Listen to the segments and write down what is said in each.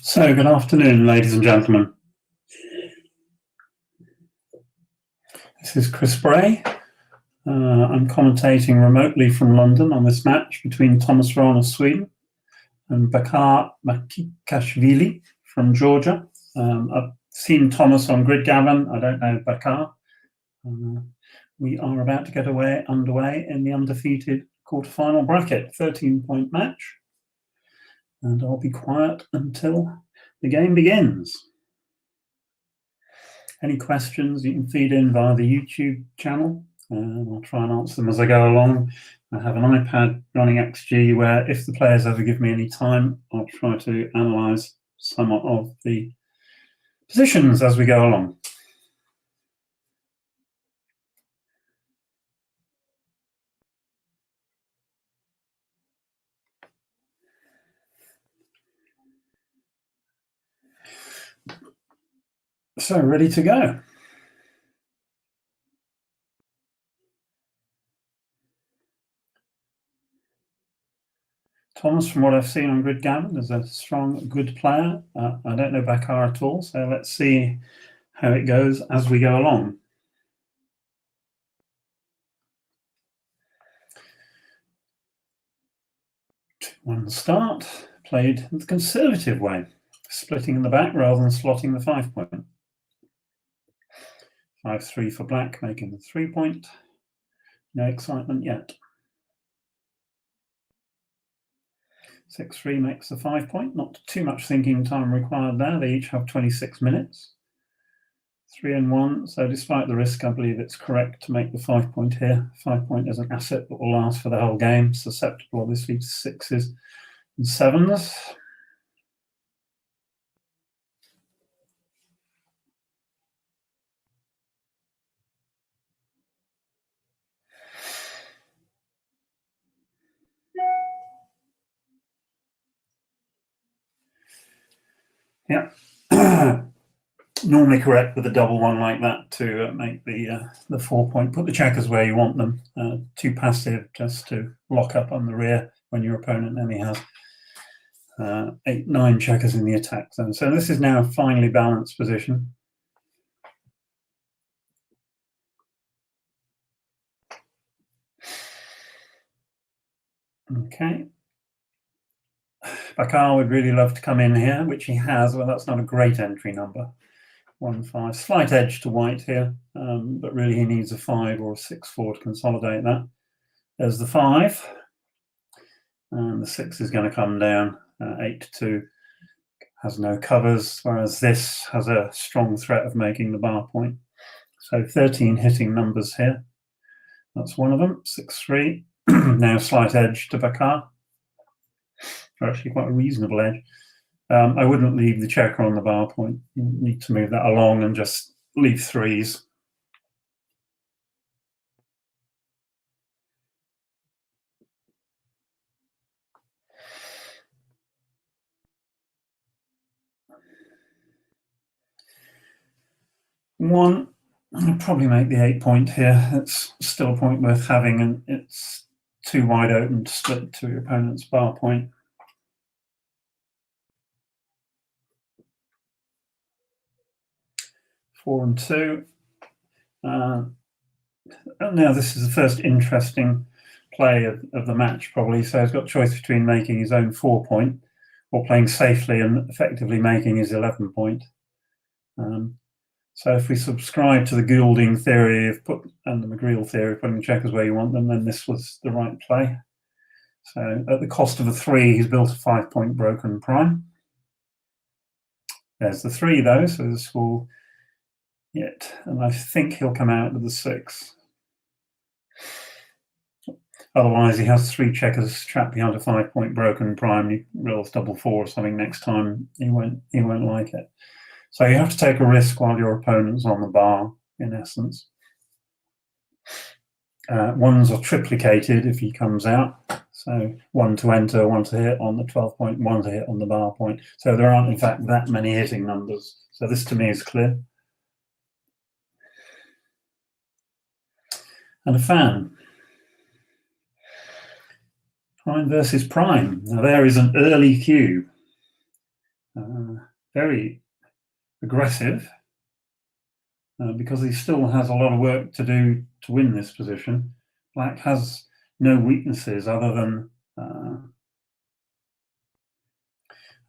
So, good afternoon, ladies and gentlemen. This is Chris Bray. I'm commentating remotely from London on this match between Thomas Rönn of Sweden and Bakar Matikashvili from Georgia. I've seen Thomas on Grid Gammon. I don't know Bakar. We are about to get underway in the undefeated quarterfinal bracket, 13-point match. And I'll be quiet until the game begins. Any questions you can feed in via the YouTube channel. I'll try and answer them as I go along. I have an iPad running XG where if the players ever give me any time, I'll try to analyse some of the positions as we go along. So, ready to go. Thomas, from what I've seen on Grid Gammon, is a strong, good player. I don't know Bakar at all, so let's see how it goes as we go along. One start, played the conservative way, splitting in the back rather than slotting the 5-point. 5-3 for black, making the 3-point. No excitement yet. 6-3 makes the 5-point. Not too much thinking time required there. They each have 26 minutes. 3 and 1. So despite the risk, I believe it's correct to make the 5-point here. 5-point is an asset that will last for the whole game. Susceptible, obviously, to 6s and 7s. Yeah. Normally correct with a double one like that to make the 4-point. Put the checkers where you want them. Too passive just to lock up on the rear when your opponent only has 8, 9 checkers in the attack zone. So this is now a finely balanced position. Okay. Bakar would really love to come in here, which he has. Well, that's not a great entry number. 1-5, slight edge to white here, but really he needs a 5 or a 6-4 to consolidate that. There's the 5, and the 6 is going to come down. 8-2 has no covers, whereas this has a strong threat of making the bar point. So 13 hitting numbers here. That's one of them. 6-3. Now slight edge to Bakar. Or actually quite a reasonable edge. I wouldn't leave the checker on the bar point. You need to move that along and just leave 3s. One, I'll probably make the 8-point here. It's still a point worth having, and it's too wide open to split to your opponent's bar point. Four and 2. And now this is the first interesting play of the match, probably. So he's got choice between making his own 4-point or playing safely and effectively making his 11-point. So if we subscribe to the Goulding theory and the McGreal theory of putting the checkers where you want them, then this was the right play. So at the cost of a 3, he's built a 5-point broken prime. There's the 3 though, so this will hit, and I think he'll come out with the 6. Otherwise, he has 3 checkers trapped behind a 5-point broken prime. He rolls double 4 or something next time. He won't like it. So you have to take a risk while your opponent's on the bar, in essence. Ones are triplicated if he comes out. So 1 to enter, 1 to hit on the 12-point, 1 to hit on the bar point. So there aren't, in fact, that many hitting numbers. So this, to me, is clear. And a fan. Prime versus prime. Now there is an early cube. Very aggressive. Because he still has a lot of work to do to win this position. Black has no weaknesses other than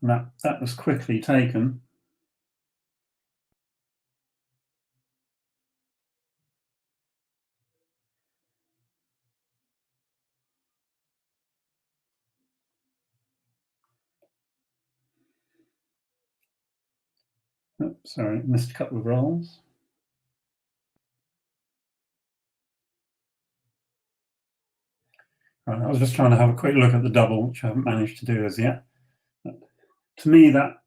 that was quickly taken. Oh, sorry, missed a couple of rolls. Right, I was just trying to have a quick look at the double, which I haven't managed to do as yet. But to me, that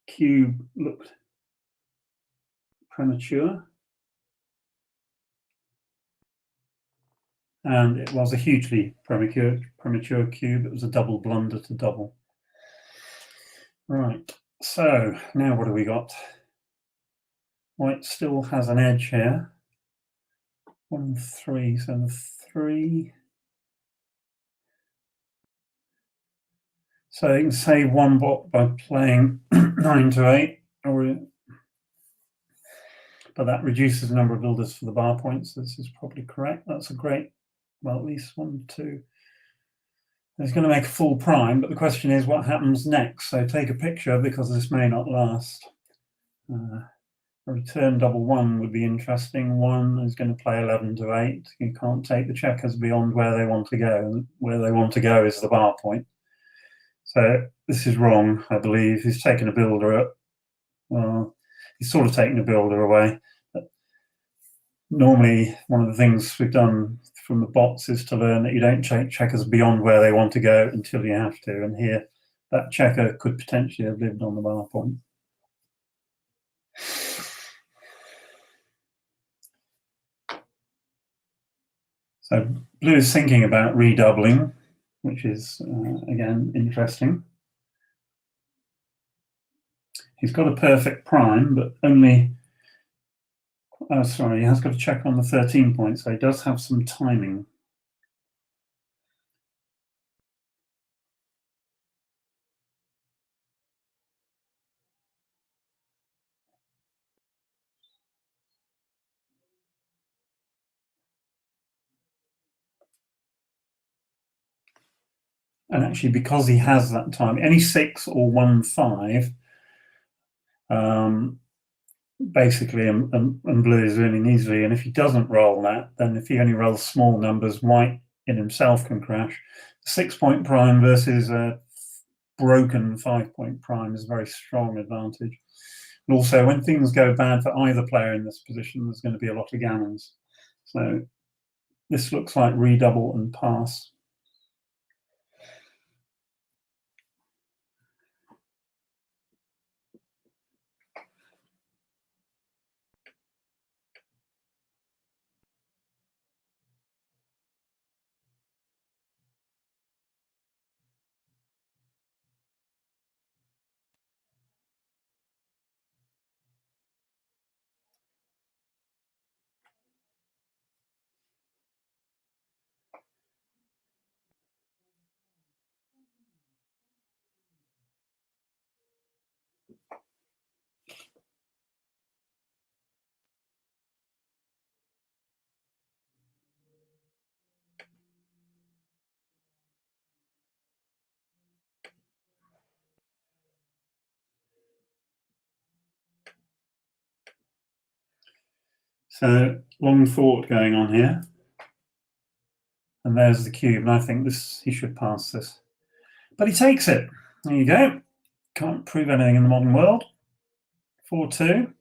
cube looked premature. And it was a hugely premature cube. It was a double blunder to double. Right, so now what do we got? White still has an edge here. 1, 3, so 3. So you can save 1 bot by playing 9 to 8, but that reduces the number of builders for the bar points. This is probably correct. That's a great, well, at least 1, 2. It's going to make a full prime, but the question is what happens next. So take a picture because this may not last. A return double 1 would be interesting. 1 is going to play 11 to 8. You can't take the checkers beyond where they want to go, and where they want to go is the bar point. So this is wrong, I believe. He's taken a builder up. Well, he's sort of taken a builder away. But normally, one of the things we've done from the bots is to learn that you don't take checkers beyond where they want to go until you have to. And here, that checker could potentially have lived on the bar point. So blue is thinking about redoubling, which is, again, interesting. He's got a perfect prime, but only, oh, sorry, he has got to check on the 13 points, so he does have some timing. And actually, because he has that time, any 6 or 1, 5, basically, and blue is winning easily. And if he doesn't roll that, then if he only rolls small numbers, white in himself can crash. 6-point prime versus a broken 5-point prime is a very strong advantage. And also, when things go bad for either player in this position, there's going to be a lot of gammons. So this looks like redouble and pass. So long thought going on here. And there's the cube, and I think he should pass this. But he takes it. There you go. Can't prove anything in the modern world. 4-2.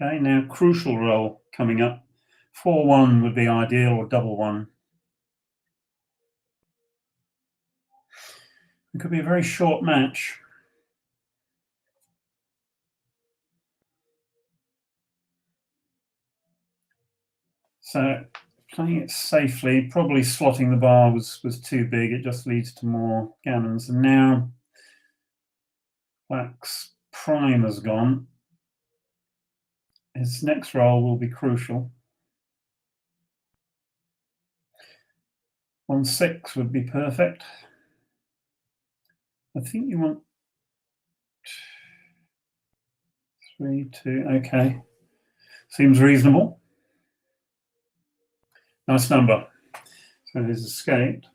Okay, now crucial roll coming up. 4-1 would be ideal, or double one. It could be a very short match. So playing it safely, probably slotting the bar was too big. It just leads to more gammons. And now Black's prime has gone. His next roll will be crucial. 1-6 would be perfect. I think you want 3-2. Okay, seems reasonable. Nice number. So he's escaped.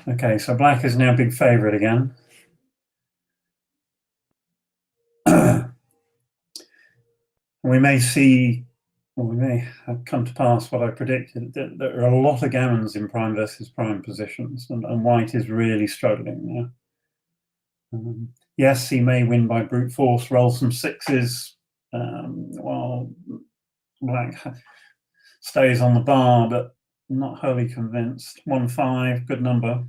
Okay, so Black is now big favourite again. We may see, or we may have come to pass what I predicted, that there are a lot of gammons in prime versus prime positions, and White is really struggling now. Yes, he may win by brute force, roll some sixes, while Black stays on the bar, but I'm not wholly convinced. 1-5, good number.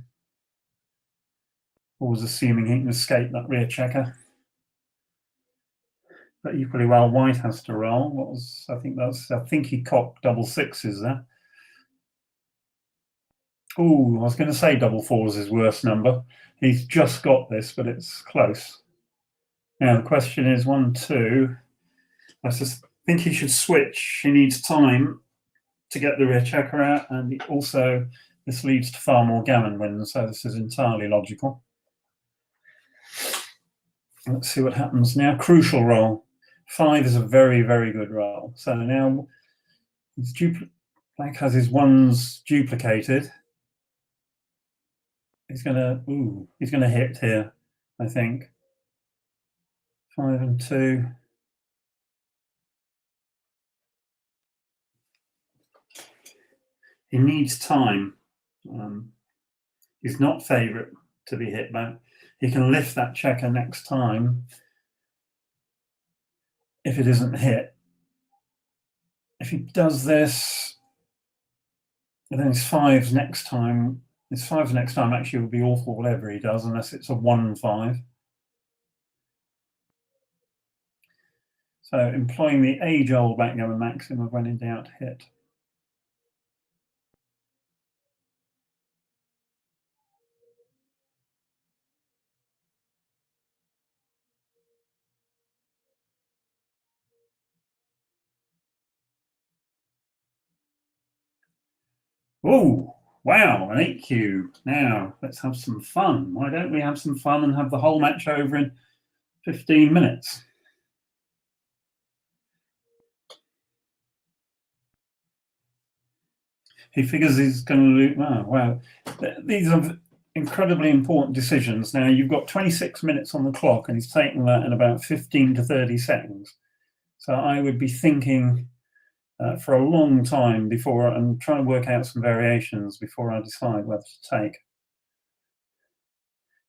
Always assuming he can escape that rear checker. But equally well, White has to roll. I think he cocked double sixes there. Oh, I was going to say double four is his worst number. He's just got this, but it's close. Now the question is 1-2. I just think he should switch. He needs time to get the rear checker out, and also this leads to far more gammon wins, so this is entirely logical. Let's see what happens now. Crucial roll. 5 is a very, very good roll. So now Black has his ones duplicated. He's gonna hit here, I think. 5 and 2. He needs time. He's not favourite to be hit back. He can lift that checker next time if it isn't hit. If he does this, and then his fives next time actually will be awful whatever he does, unless it's a 1-5. So employing the age-old backgammon maxim of when in doubt, hit. Oh, wow, an 8 cube. Now, let's have some fun. Why don't we have some fun and have the whole match over in 15 minutes? He figures he's going to lose. Oh, wow. These are incredibly important decisions. Now, you've got 26 minutes on the clock, and he's taking that in about 15 to 30 seconds. So I would be thinking for a long time before and trying to work out some variations before I decide whether to take.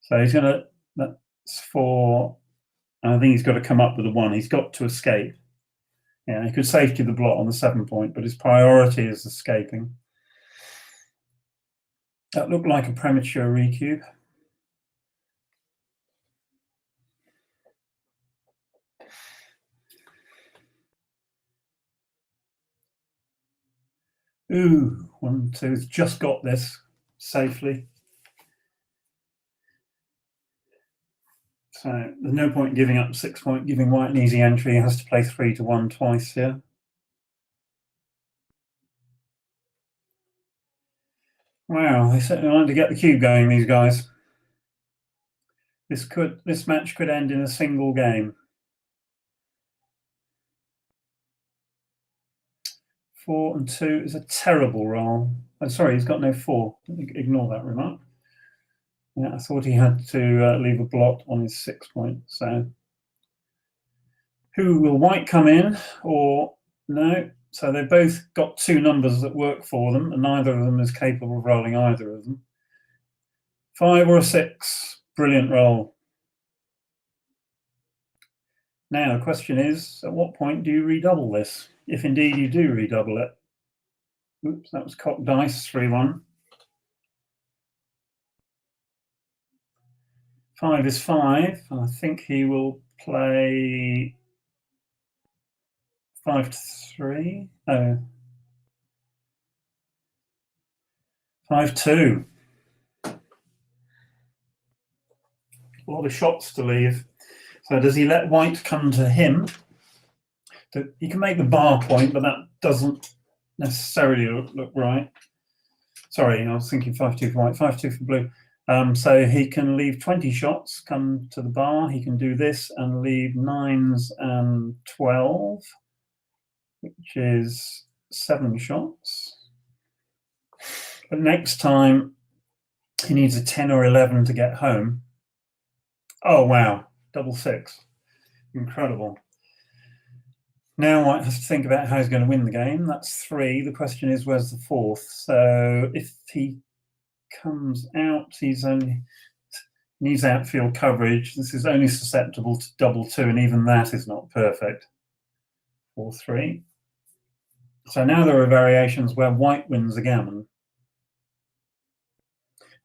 So he's going to, that's for, I think he's got to come up with a 1. He's got to escape. Yeah, he could safety the blot on the 7 point, but his priority is escaping. That looked like a premature recube. Ooh, 1, 2, has just got this safely. So there's no point giving up 6 point, giving White an easy entry. He has to play 3-1 twice here. Wow, they certainly wanted to get the cube going, these guys. This match could end in a single game. 4 and 2 is a terrible roll. Oh, sorry, he's got no 4. Ignore that remark. Yeah, I thought he had to leave a blot on his 6 point. So, who will white come in or no? So they've both got 2 numbers that work for them, and neither of them is capable of rolling either of them. 5 or a 6, brilliant roll. Now the question is, at what point do you redouble this? If indeed you do redouble it. Oops, that was cocked dice, 3-1. 5 is 5. I think he will play 5 to 3. Oh. 5-2. A lot of shots to leave. So does he let white come to him? He can make the bar point, but that doesn't necessarily look right. Sorry, I was thinking 5-2 for white, 5-2 for blue. So he can leave 20 shots, come to the bar. He can do this and leave 9s and 12, which is 7 shots. But next time he needs a 10 or 11 to get home. Oh, wow. Double 6. Incredible. Now white has to think about how he's going to win the game. That's 3. The question is, where's the 4th? So if he comes out, he's only needs outfield coverage. This is only susceptible to double 2, and even that is not perfect. 4-3. So now there are variations where white wins a gammon.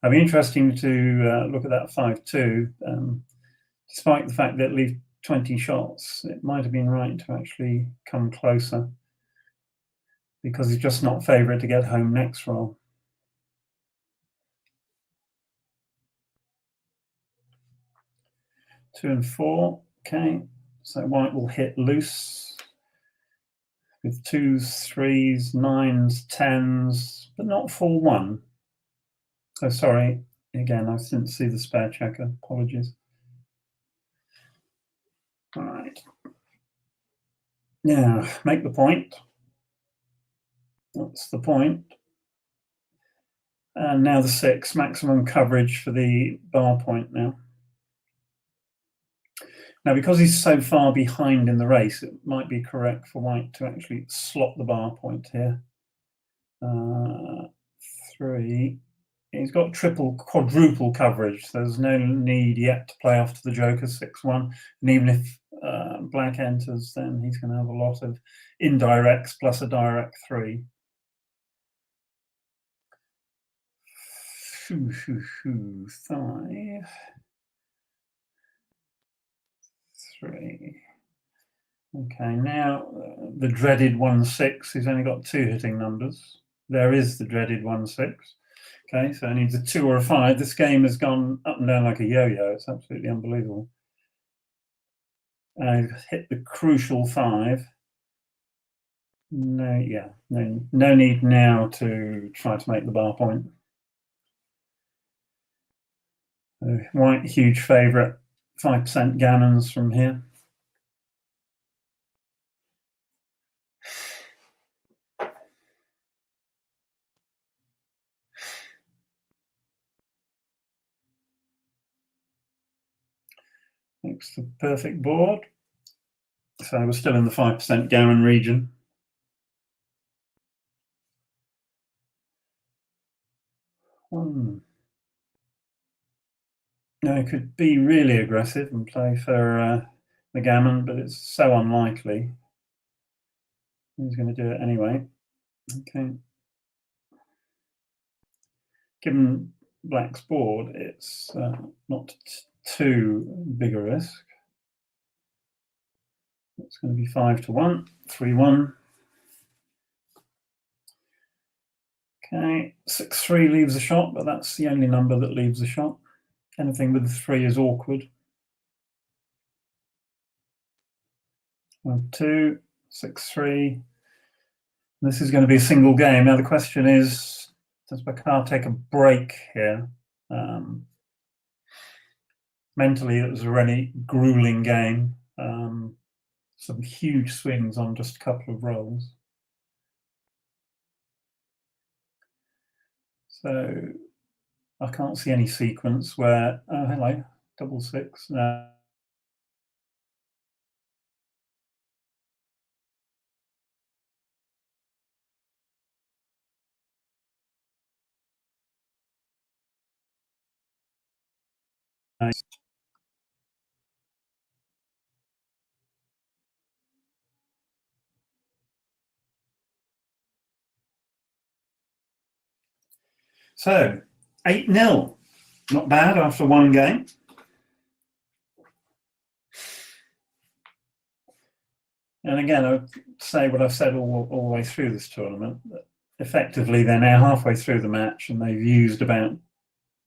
It'd be interesting to look at that 5-2. Despite the fact that it leaves 20 shots, it might have been right to actually come closer, because he's just not favourite to get home next roll. 2 and 4. Okay, so white will hit loose with 2s, 3s, 9s, 10s, but not 4-1. Oh, sorry. Again, I didn't see the spare checker. Apologies. All right. Now, make the point. That's the point. And now the 6, maximum coverage for the bar point now. Now, because he's so far behind in the race, it might be correct for white to actually slot the bar point here. 3. He's got triple, quadruple coverage. So there's no need yet to play off to the joker 6-1. And even if black enters, then he's going to have a lot of indirects plus a direct 3. 5. 3. Okay, now the dreaded 1-6. He's only got 2 hitting numbers. There is the dreaded 1-6. Okay, so he needs a 2 or a 5. This game has gone up and down like a yo-yo. It's absolutely unbelievable. He's hit the crucial 5. No need now to try to make the bar point. White, huge favourite. 5% gammons from here. Makes the perfect board. So we're still in the 5% gammon region. Now he could be really aggressive and play for the gammon, but it's so unlikely. He's going to do it anyway. Okay. Given black's board, it's not too big a risk. It's going to be 5-1, 3-1. Okay, 6-3 leaves a shot, but that's the only number that leaves a shot. Anything with a 3 is awkward. 1-2, 6-3. This is going to be a single game. Now the question is, does Bakar take a break here? Mentally, it was a really grueling game. Some huge swings on just a couple of rolls. So I can't see any sequence where, oh, hello, double six. So 8-0, not bad after one game. And again, I would say what I've said all the way through this tournament. Effectively, they're now halfway through the match and they've used about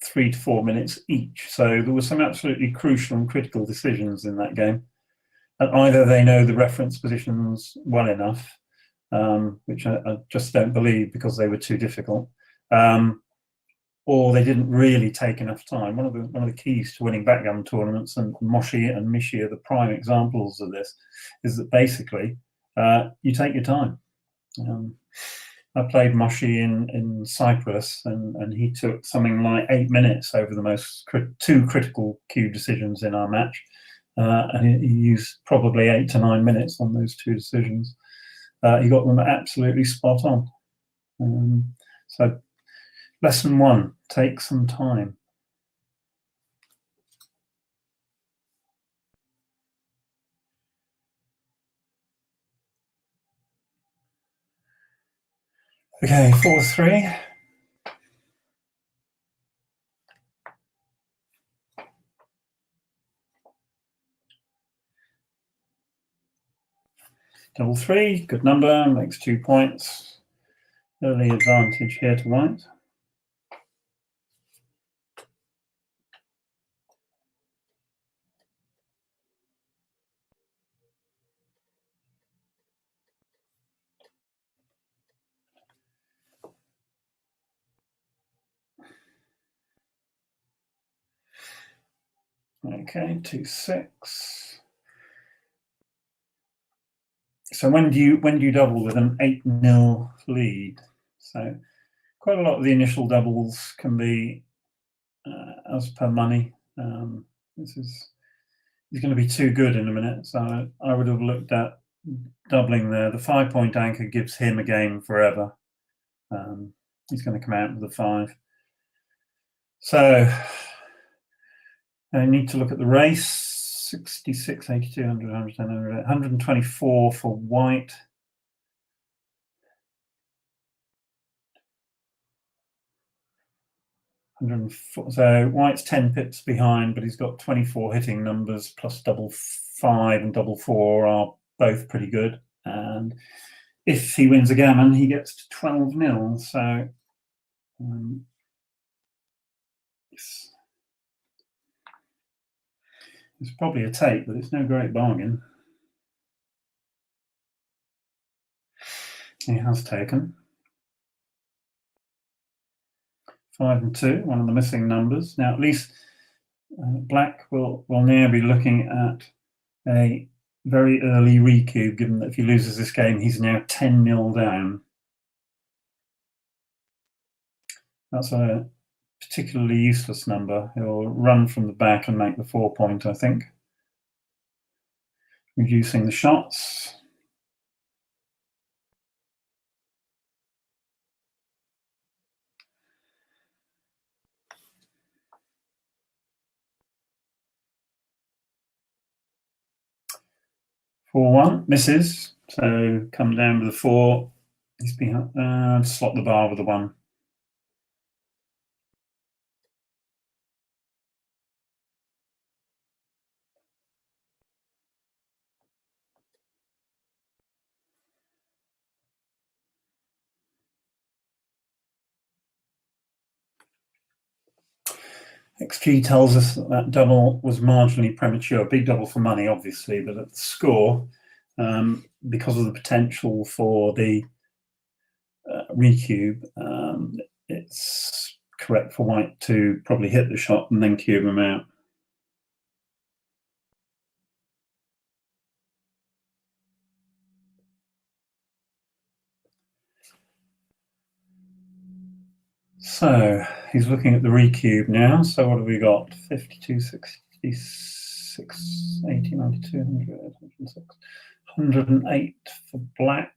3 to 4 minutes each. So there were some absolutely crucial and critical decisions in that game. And either they know the reference positions well enough, which I just don't believe because they were too difficult, or they didn't really take enough time. One of the keys to winning backgammon tournaments, and Moshi and Mishi are the prime examples of this, is that basically you take your time. I played Moshi in Cyprus, and he took something like 8 minutes over the two critical cue decisions in our match, and he used probably 8 to 9 minutes on those two decisions. He got them absolutely spot on. So lesson 1, take some time. Okay, 4-3. Double 3, good number, makes 2 points. Early advantage here to white. Okay, 2-6. So when do you double with an 8-0 lead? So quite a lot of the initial doubles can be as per money. This is going to be too good in a minute. So I would have looked at doubling there. The 5-point anchor gives him a game forever. He's going to come out with a 5. So I need to look at the race. 66, 82, 100, 110, 100, 124 for white. So white's 10 pips behind, but he's got 24 hitting numbers plus double 5 and double 4 are both pretty good. And if he wins a gammon, he gets to 12-0. So it's probably a take, but it's no great bargain. He has taken 5 and 2, one of the missing numbers. Now at least black will now be looking at a very early recube, given that if he loses this game, he's now 10-0 down. That's a particularly useless number. He'll run from the back and make the 4-point, I think. Reducing the shots. For 1, misses. So come down with the 4. He's behind, slot the bar with the 1. XG tells us that double was marginally premature. Big double for money, obviously, but at the score, because of the potential for the recube, it's correct for white to probably hit the shot and then cube him out. So he's looking at the recube now. So what have we got? 52, 66, 80, 92, 100, 106, 108 for black.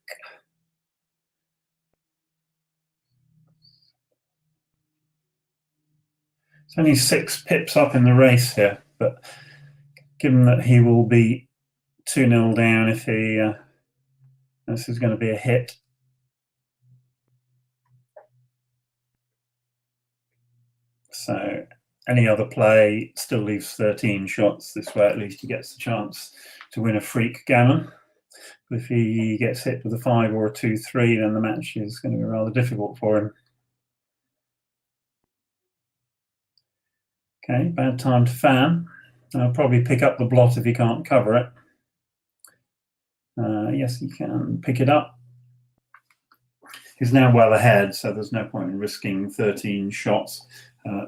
It's only 6 pips up in the race here, but given that he will be 2-0 down if he, this is going to be a hit. So any other play still leaves 13 shots. This way at least he gets the chance to win a freak gammon. But if he gets hit with a 5 or a 2-3, then the match is going to be rather difficult for him. Okay, bad time to fan. I'll probably pick up the blot if he can't cover it. Yes, he can pick it up. He's now well ahead, so there's no point in risking 13 shots.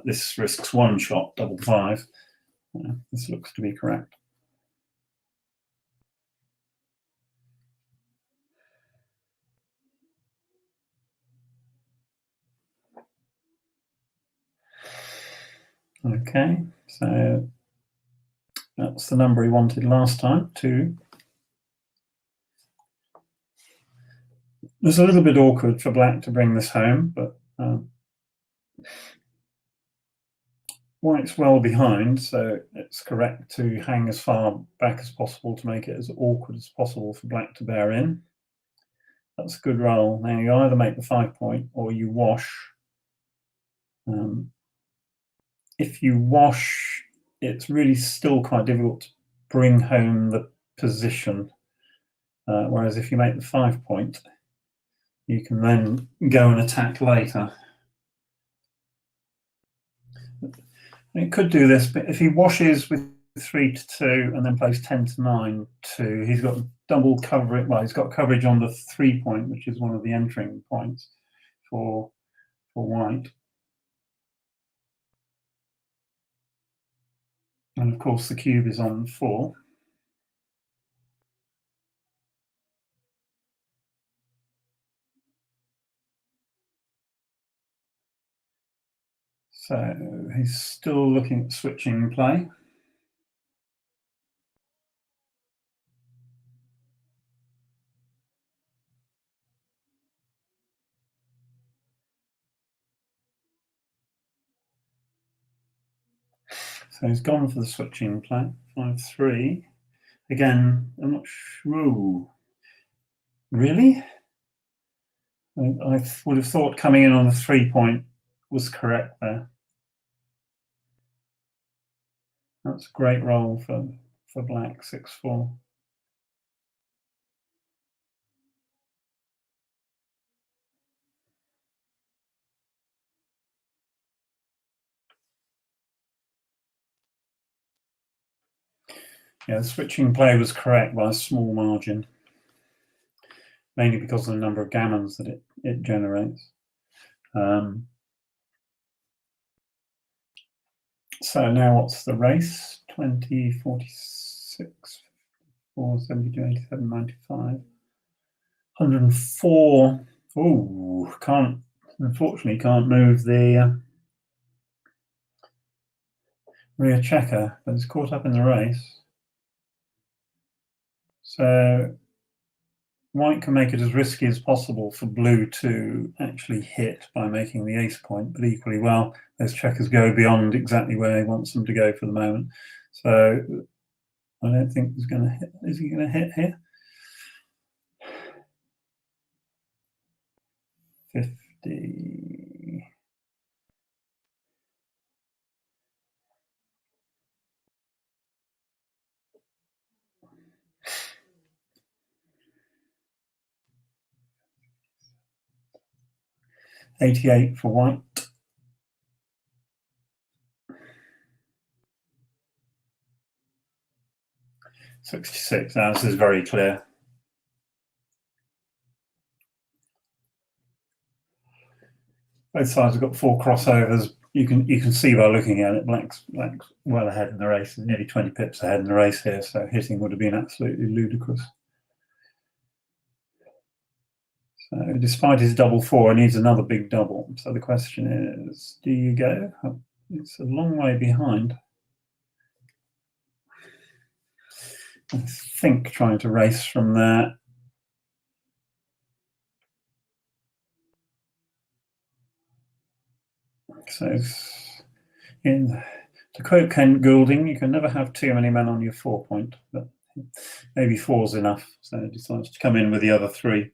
This risks 1 shot, double 5. This looks to be correct. Okay, so that's the number he wanted last time, 2. It's a little bit awkward for black to bring this home, but white's well behind, so it's correct to hang as far back as possible to make it as awkward as possible for black to bear in. That's a good roll. Now you either make the 5 point or you wash. If you wash, it's really still quite difficult to bring home the position. Whereas if you make the 5 point, you can then go and attack later. It could do this, but if he washes with 3-2 and then plays 10-9-2, he's got double coverage. Well, he's got coverage on the 3 point, which is one of the entering points for white. And of course, the cube is on 4. So he's still looking at switching play. So he's gone for the switching play, 5-3. Again, I'm not sure. Really? I would have thought coming in on the 3 point was correct there. That's a great roll for black, 6-4. Yeah, the switching play was correct by a small margin, mainly because of the number of gammons that it generates. So now what's the race? 20, 46, 4, 72, 87, 95, 104. Oh, unfortunately can't move the rear checker, but it's caught up in the race. So white can make it as risky as possible for blue to actually hit by making the ace point, but equally well, those checkers go beyond exactly where he wants them to go for the moment. So I don't think he's going to hit. Is he going to hit here? 50. $88 for white. 66. Now this is very clear. Both sides have got 4 crossovers. You can see by looking at it, black's well ahead in the race, nearly 20 pips ahead in the race here, so hitting would have been absolutely ludicrous. So despite his double four, he needs another big double. So the question is, do you go? It's a long way behind. I think trying to race from there. So to quote Ken Goulding, you can never have too many men on your 4 point, but maybe four's enough. So he decides to come in with the other three.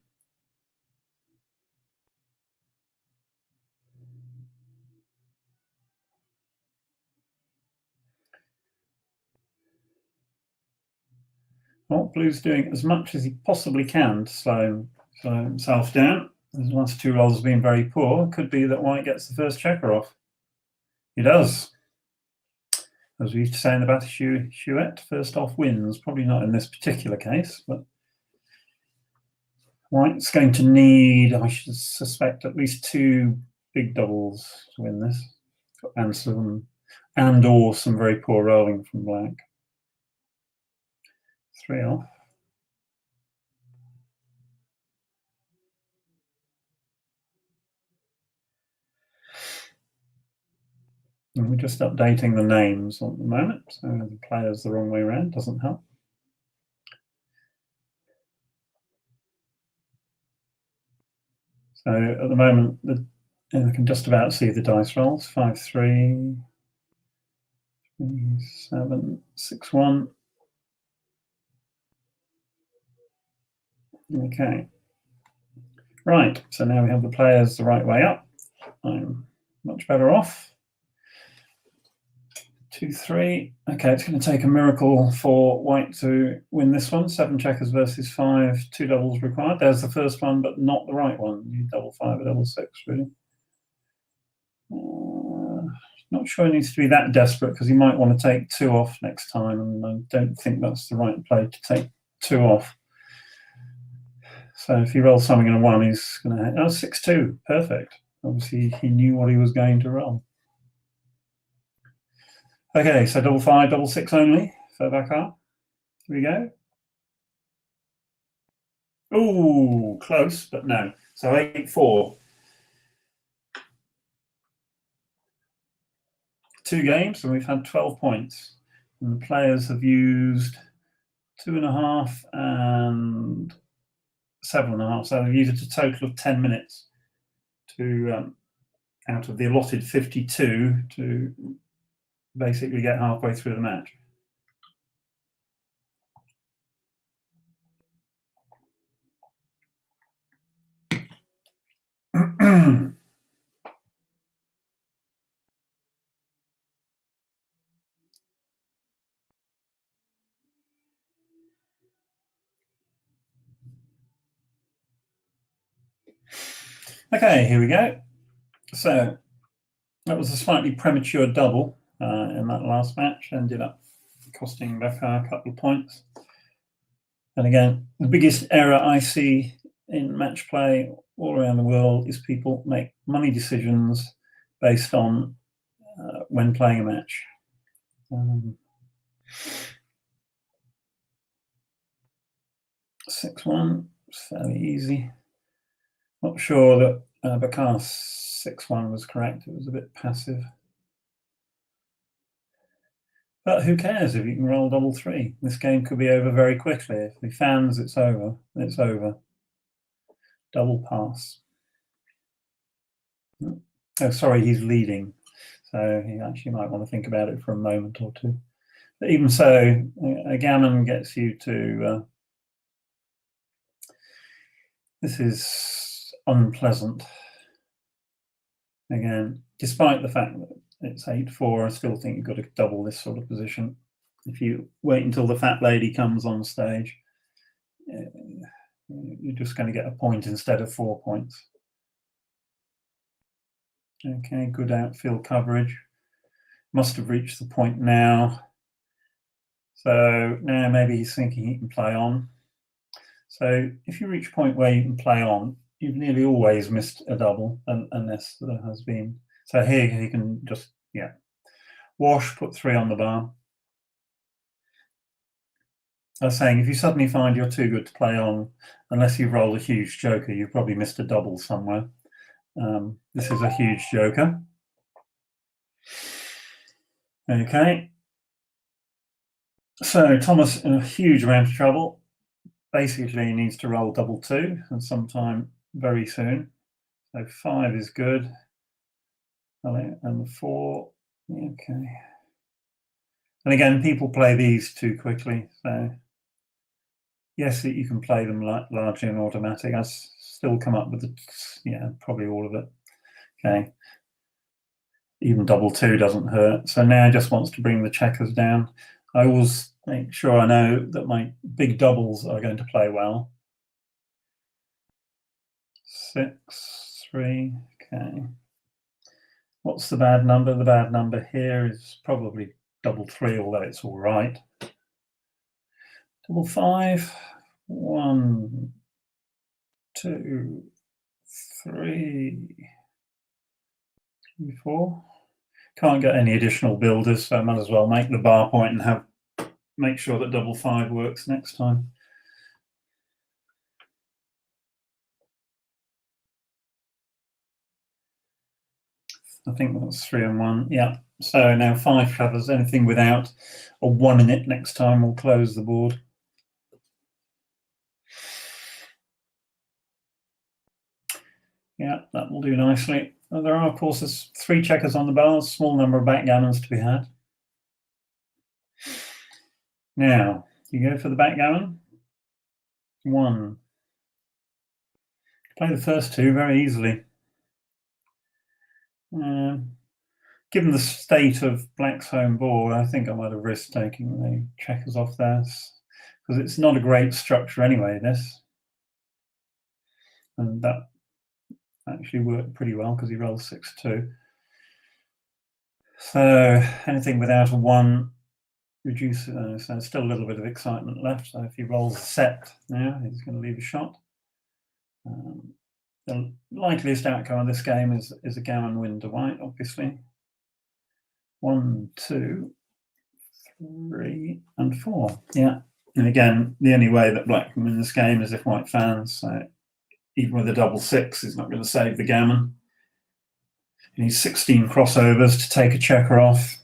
Well, Blue's doing as much as he possibly can to slow himself down. His last two rolls have been very poor. Could be that White gets the first checker off. He does. As we used to say in the Bakar, first off wins. Probably not in this particular case, but White's going to need, I should suspect, at least two big doubles to win this, and or some very poor rolling from Black. 3 off. And we're just updating the names at the moment, so the player's the wrong way around, doesn't help. So at the moment, I can just about see the dice rolls. 5, 3, 3, 7, 6, 1. Okay. Right, so now we have the players the right way up. I'm much better off. 2, 3. Okay, it's going to take a miracle for White to win this one. 7 checkers versus 5, 2 doubles required. There's the first one, but not the right one. You double 5 or double 6, really. Not sure it needs to be that desperate because he might want to take 2 off next time, and I don't think that's the right play to take 2 off. So if he rolls something in a 1, he's going to hit 6-2. Perfect. Obviously, he knew what he was going to roll. Okay, so double 5, double 6 only for Bakar. Here we go. Oh, close, but no. So 8-4. 2 games, and we've had 12 points. And the players have used 2.5 and 7.5. So they've used a total of 10 minutes to, out of the allotted 52, to basically get halfway through the match. Okay, here we go. So that was a slightly premature double in that last match. Ended up costing Bakar a couple of points. And again, the biggest error I see in match play all around the world is people make money decisions based on when playing a match. 6-1, fairly easy. Not sure that Bakar's 6-1 was correct. It was a bit passive. But who cares if you can roll double 3? This game could be over very quickly. If he fans, it's over. It's over. Double pass. Oh, sorry, he's leading. So he actually might want to think about it for a moment or two. But even so, a gammon gets you to... this is unpleasant. Again, despite the fact that it's 8-4, I still think you've got to double this sort of position. If you wait until the fat lady comes on stage, you're just going to get a point instead of 4 points. Okay, good outfield coverage. Must have reached the point now. So now maybe he's thinking he can play on. So if you reach a point where you can play on, you've nearly always missed a double, unless there has been. So here he can just, wash, put 3 on the bar. I was saying, if you suddenly find you're too good to play on, unless you've rolled a huge joker, you've probably missed a double somewhere. This is a huge joker. Okay. So Thomas in a huge amount of trouble. Basically, he needs to roll double 2 and sometime very soon. So 5 is good. And the 4, okay. And again, people play these too quickly. So yes, you can play them largely in automatic. I still come up with probably all of it. Okay. Even double 2 doesn't hurt. So now just wants to bring the checkers down. I always make sure I know that my big doubles are going to play well. 6, 3, okay. What's the bad number? The bad number here is probably double 3, although it's all right. Double 5, 1, 2, 3, 4. Can't get any additional builders, so I might as well make the bar point and make sure that double 5 works next time. I think that's 3 and 1. Yeah. So now 5 covers. Anything without a 1 in it next time will close the board. Yeah, that will do nicely. There are, of course, there's 3 checkers on the bars, small number of backgammons to be had. Now, you go for the backgammon. 1. Play the first 2 very easily. Given the state of Black's home board, I think I might have risked taking the checkers off there, because it's not a great structure anyway, this. And that actually worked pretty well because he rolled 6-2. So anything without a 1 reduces, so there's still a little bit of excitement left. So if he rolls set now, he's going to leave a shot. The likeliest outcome of this game is a gammon win to white, obviously. 1, 2, 3, and 4. Yeah. And again, the only way that Black can win this game is if white fans. So even with a double 6, he's not going to save the gammon. He needs 16 crossovers to take a checker off.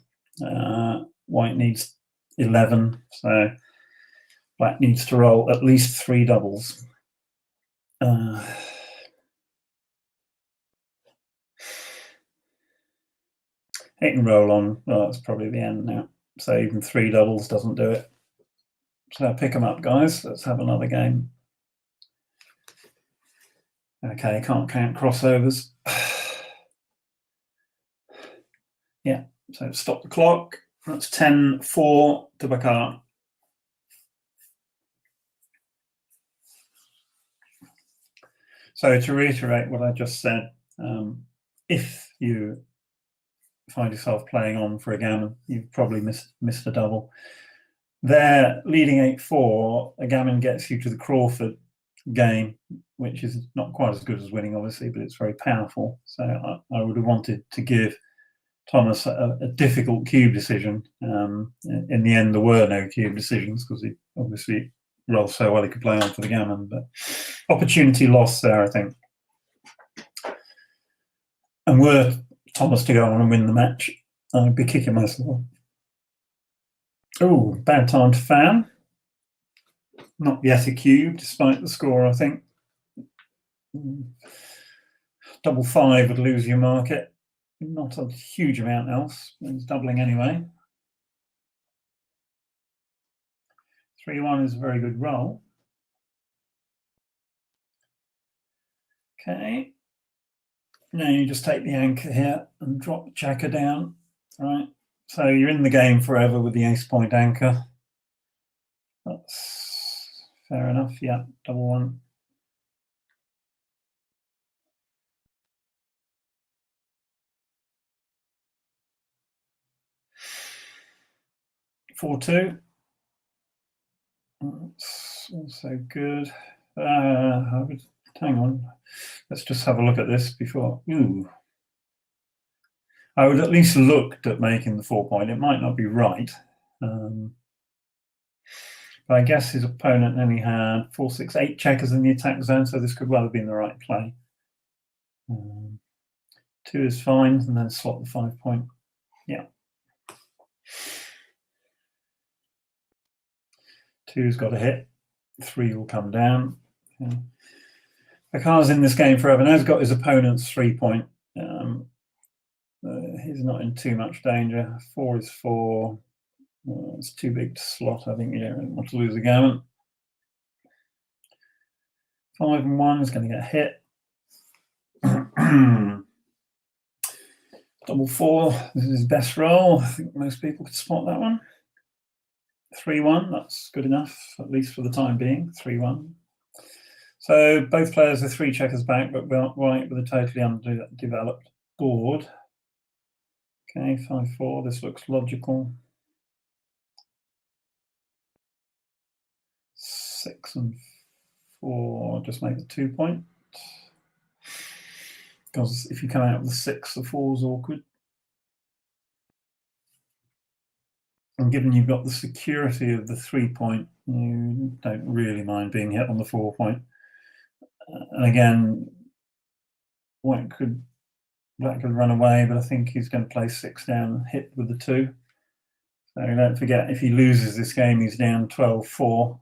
White needs 11. So Black needs to roll at least 3 doubles. It can roll on. Well, that's probably the end now. So even 3 doubles doesn't do it. So pick them up, guys. Let's have another game. Okay, can't count crossovers. Yeah, so stop the clock. That's 10-4 to Bakar. So to reiterate what I just said, if you find yourself playing on for a gammon, you've probably missed a double. There, leading 8-4, a gammon gets you to the Crawford game, which is not quite as good as winning, obviously, but it's very powerful. So I would have wanted to give Thomas a difficult cube decision. In the end, there were no cube decisions because he obviously rolled so well he could play on for the gammon, but opportunity lost there, I think. And were Thomas to go on and win the match, I'd be kicking myself. Oh, bad time to fan. Not yet a cube, despite the score, I think. Double 5 would lose your market. Not a huge amount else. It's doubling anyway. 3-1 is a very good roll. Okay. Now you just take the anchor here and drop the checker down. Right. So you're in the game forever with the ace point anchor. That's fair enough. Yeah, double 1. Four, 2. That's also good. Hang on. Let's just have a look at this before. Ooh. I would at least looked at making the 4 point. It might not be right. But I guess his opponent only had 4, 6, 8 checkers in the attack zone, so this could well have been the right play. 2 is fine, and then slot the 5 point. Yeah. 2's got a hit. 3 will come down. Okay. Bakar's in this game forever. Now he's got his opponent's 3 point. He's not in too much danger. 4 is 4. It's too big to slot. I think you don't really want to lose a gammon. 5 and 1 is going to get hit. Double 4. This is his best roll. I think most people could spot that one. 3-1. That's good enough, at least for the time being. 3-1. So both players are 3 checkers back, but white with a totally undeveloped board. Okay, 5-4. This looks logical. 6 and 4. Just make the 2 point. Because if you come out with the 6, the 4 is awkward. And given you've got the security of the 3 point, you don't really mind being hit on the 4 point. And again, black could run away, but I think he's going to play 6 down, hit with the 2. So don't forget, if he loses this game, he's down 12-4.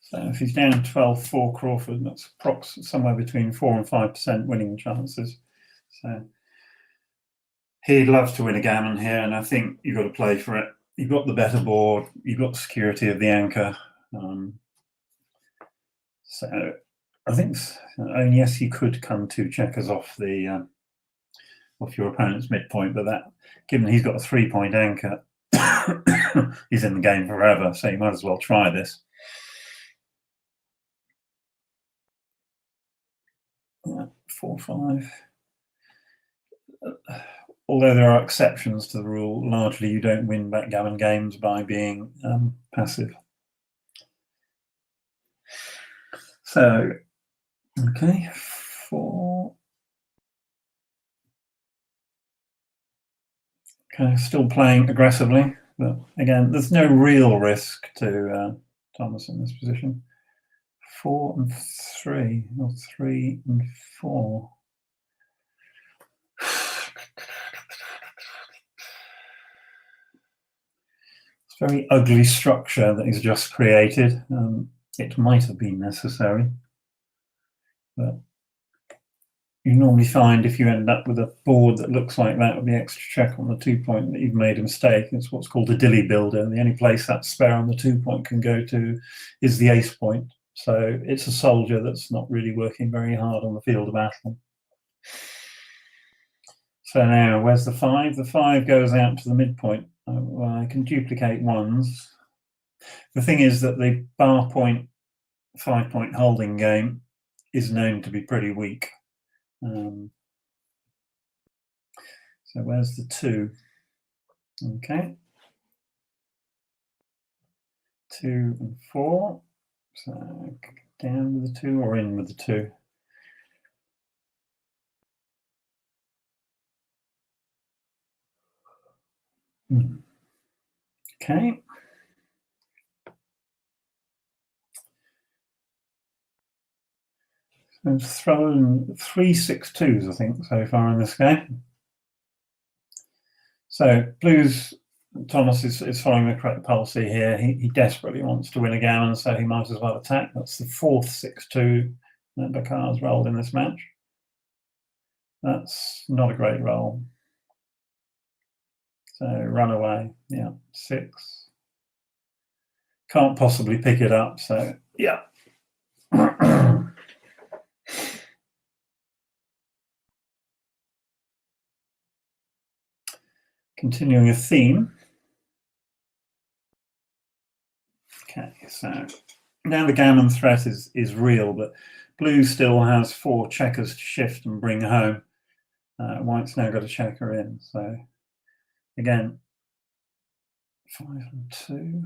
So if he's down 12-4 Crawford, that's somewhere between 4 and 5% winning chances. So he'd love to win a gammon here, and I think you've got to play for it. You've got the better board, you've got the security of the anchor. So I think, yes, you could come 2 checkers off the off your opponent's midpoint, but that, given he's got a 3 point anchor, he's in the game forever, so you might as well try this. 4-5. Although there are exceptions to the rule, largely you don't win backgammon games by being passive. So, okay, 4. Okay, still playing aggressively, but again, there's no real risk to Thomas in this position. 4 and 3, or 3 and 4. It's a very ugly structure that he's just created. It might have been necessary, but you normally find if you end up with a board that looks like that with the extra check on the 2 point, that you've made a mistake. It's what's called a dilly builder. The only place that spare on the 2 point can go to is the ace point. So it's a soldier that's not really working very hard on the field of battle. So now, where's the 5? The 5 goes out to the midpoint. I can duplicate 1s. The thing is that the bar point 5 point holding game is known to be pretty weak. So where's the 2? Okay. 2 and 4. So down with the 2 or in with the 2? Okay. So I've thrown 3 6-2s, I think, so far in this game. So blues, Thomas is following the correct policy here. He desperately wants to win a gammon, so he might as well attack. That's the 4th 6-2 that Bakar's rolled in this match. That's not a great roll. So run away, yeah, 6. Can't possibly pick it up, so yeah. Continuing a theme. Okay, so now the gammon threat is real, but blue still has 4 checkers to shift and bring home. White's now got a checker in, so again, 5 and 2.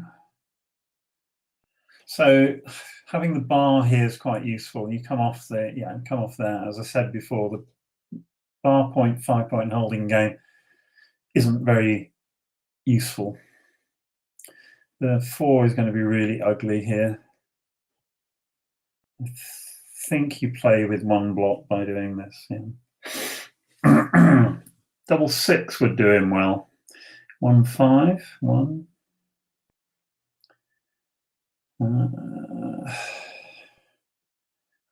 So having the bar here is quite useful. You come off there, come off there. As I said before, the bar point, 5 point holding game isn't very useful. The 4 is going to be really ugly here. I think you play with 1 block by doing this. Yeah. Double 6 would do him well. 1 5 1.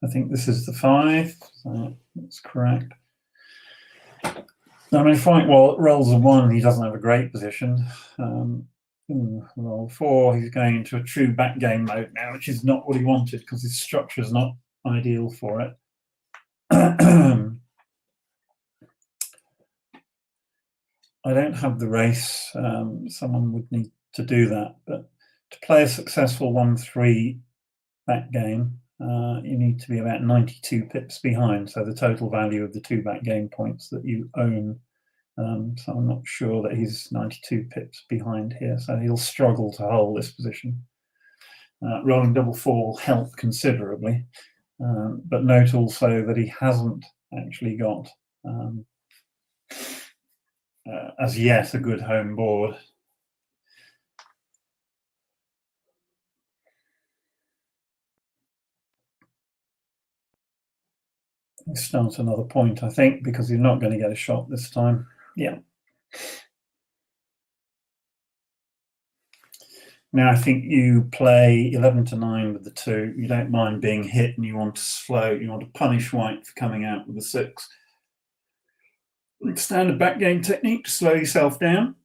I think this is the 5, so that's correct. I mean, fine. Well, rolls a 1, he doesn't have a great position. Roll 4, he's going into a true back game mode now, which is not what he wanted because his structure is not ideal for it. I don't have the race. Someone would need to do that, but to play a successful 1-3 back game, you need to be about 92 pips behind, so the total value of the 2 back game points that you own. So I'm not sure that he's 92 pips behind here, so he'll struggle to hold this position. Rolling double 4 will help considerably, but note also that he hasn't actually got as yet a good home board. We'll start another point, I think, because he's not going to get a shot this time. Yeah. Now I think you play 11 to 9 with the 2. You don't mind being hit, and you want to slow. You want to punish white for coming out with the 6. Standard back game technique to slow yourself down.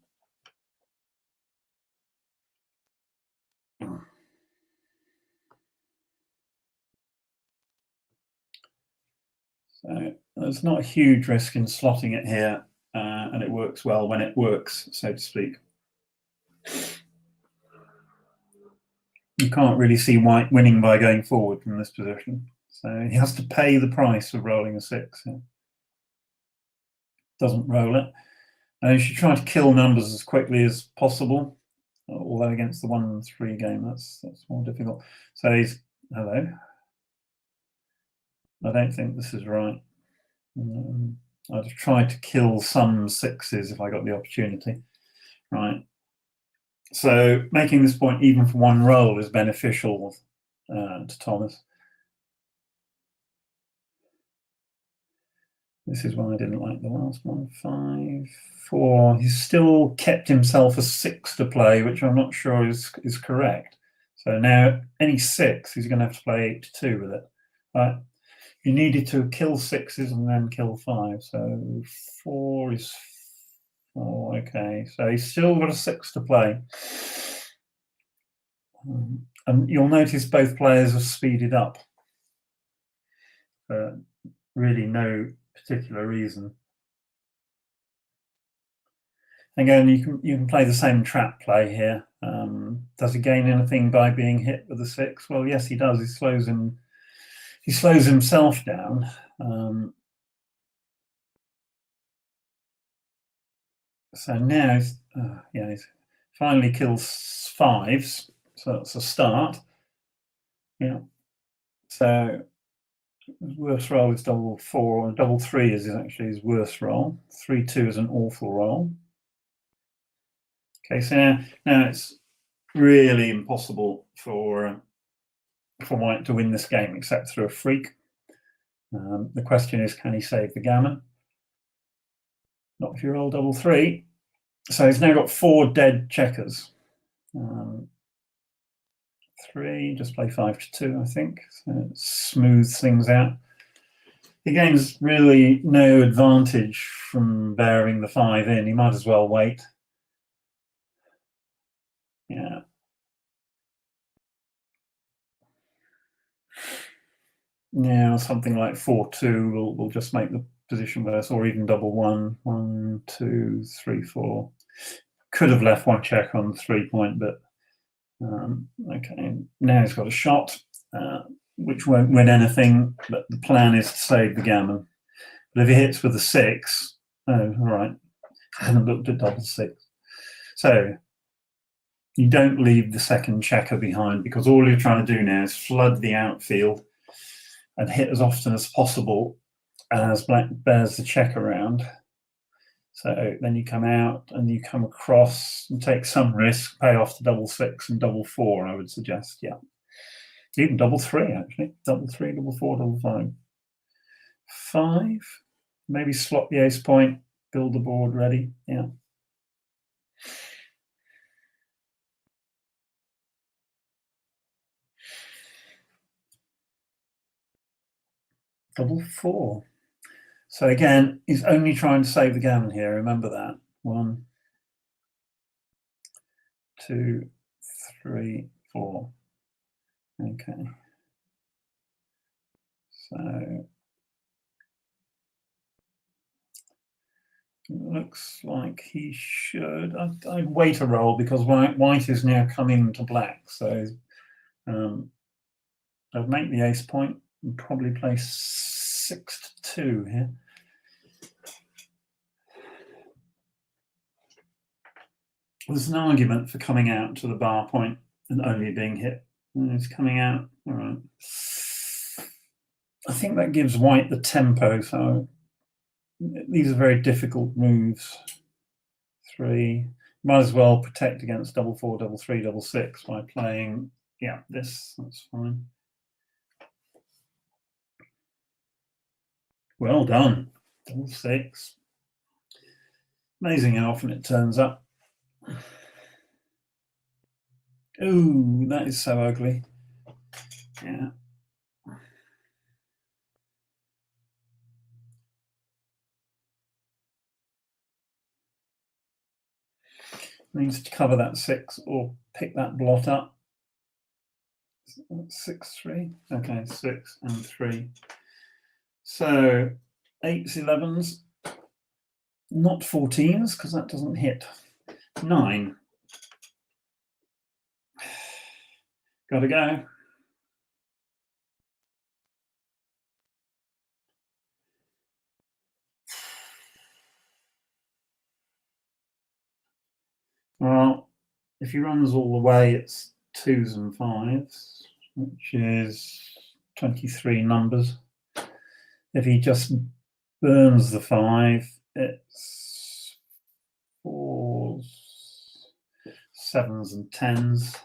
So there's not a huge risk in slotting it here, and it works well when it works, so to speak. You can't really see white winning by going forward from this position, so he has to pay the price of rolling a 6. Yeah. Doesn't roll it. And you should try to kill numbers as quickly as possible, although against the 1-3 game that's more difficult. So he's hello. I don't think this is right. I'd have tried to kill some 6s if I got the opportunity. Right. So making this point even for 1 roll is beneficial to Thomas. This is why I didn't like the last one. 5 4. He's still kept himself a 6 to play, which I'm not sure is correct. So now any 6, he's going to have to play 8 to 2 with it. Right. You needed to kill 6s and then kill 5. So 4 is 4. Okay, so he's still got a 6 to play. And you'll notice both players have speeded up for really no particular reason. Again, you can play the same trap play here. Does he gain anything by being hit with a 6? Well, yes, he does. He slows himself down. So now he's finally kills 5s, so that's a start. Yeah. So his worst roll is double 4, and double 3 is actually his worst roll. 3-2 is an awful roll. Okay, so now it's really impossible for white to win this game except through a freak. The question is, can he save the gammon? Not if you roll double 3. So he's now got 4 dead checkers. 3, just play 5 to 2, I think. So it smooths things out. He gains really no advantage from bearing the 5 in. He might as well wait. Yeah. Now something like 4-2 will just make the position worse, or even double 1. 1, 2, 3, 4. Could have left 1 check on the 3 point, but okay. Now he's got a shot, which won't win anything, but the plan is to save the gammon. But if he hits with a 6, oh, all right. I haven't looked at double 6. So you don't leave the second checker behind, because all you're trying to do now is flood the outfield and hit as often as possible as black bears the check around. So then you come out and you come across and take some risk, pay off to double 6 and double 4, I would suggest, yeah. Even double 3, actually. Double 3, double 4, double 5. 5, maybe slot the ace point, build the board ready, yeah. Double 4. So again, he's only trying to save the gammon here, remember that. 1, 2, 3, 4. Okay. So it looks like he should. I'd wait a roll because white is now coming to black. So I'd make the ace point and probably play 6 to 2 here. There's an argument for coming out to the bar point and only being hit. It's coming out. All right. I think that gives white the tempo. So these are very difficult moves. 3. Might as well protect against double 4, double 3, double 6 by playing, yeah, this. That's fine. Well done. Double 6. Amazing how often it turns up. Ooh, that is so ugly. Yeah. Needs to cover that 6 or pick that blot up. 6, 3. Okay, 6 and 3. So 8s, 11s, not 14s because that doesn't hit. 9. Gotta go. Well, if he runs all the way, it's 2s and 5s, which is 23 numbers. If he just burns the 5, it's 4s, 7s and 10s,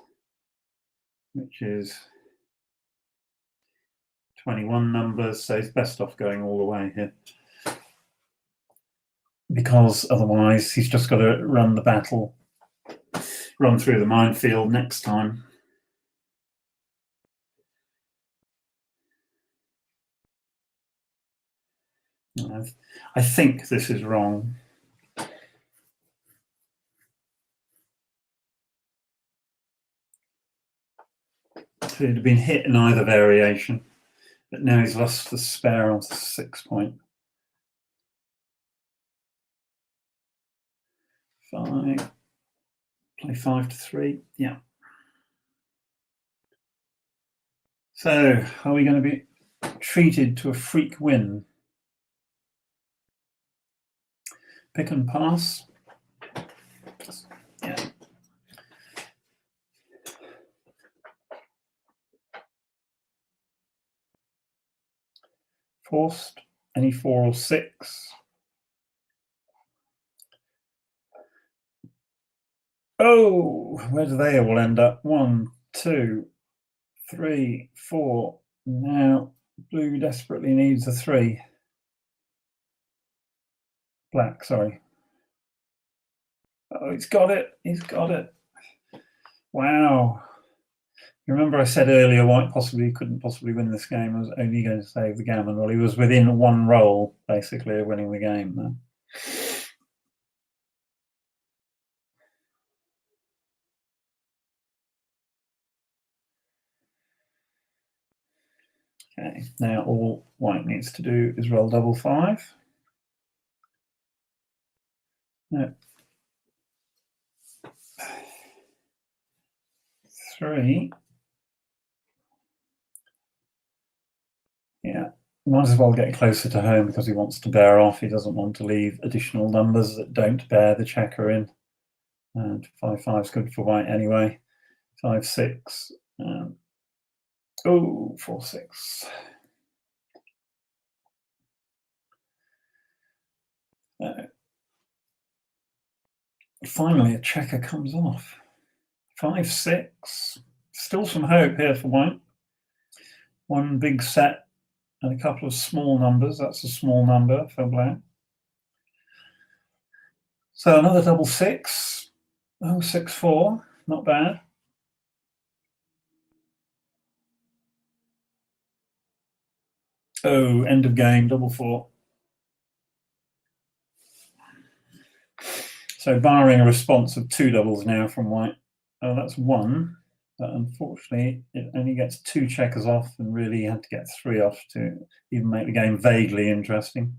which is 21 numbers. So he's best off going all the way here, because otherwise he's just got to run the battle, run through the minefield next time. I think this is wrong. So he'd have been hit in either variation, but now he's lost the spare on 6 point. 5. Play 5 to 3. Yeah. So are we going to be treated to a freak win? Pick and pass. Yeah. Forced. Any 4 or 6. Oh, where do they all end up? 1, 2, 3, 4. Now blue desperately needs a 3. Black, sorry. Oh, he's got it. He's got it. Wow. You remember I said earlier white couldn't possibly win this game. I was only going to save the gammon. Well, he was within 1 roll, basically, of winning the game now. Okay, now all white needs to do is roll double 5. No. 3. Yeah, might as well get closer to home because he wants to bear off. He doesn't want to leave additional numbers that don't bear the checker in. And 5-5 is good for white anyway. 5-6. 4-6. Finally, a checker comes off. 5-6. Still some hope here for white. One big set and a couple of small numbers. That's a small number for black. So another double 6. 6-4. Not bad. End of game, double 4. So barring a response of 2 doubles now from white. That's 1. But unfortunately, it only gets 2 checkers off, and really you had to get 3 off to even make the game vaguely interesting.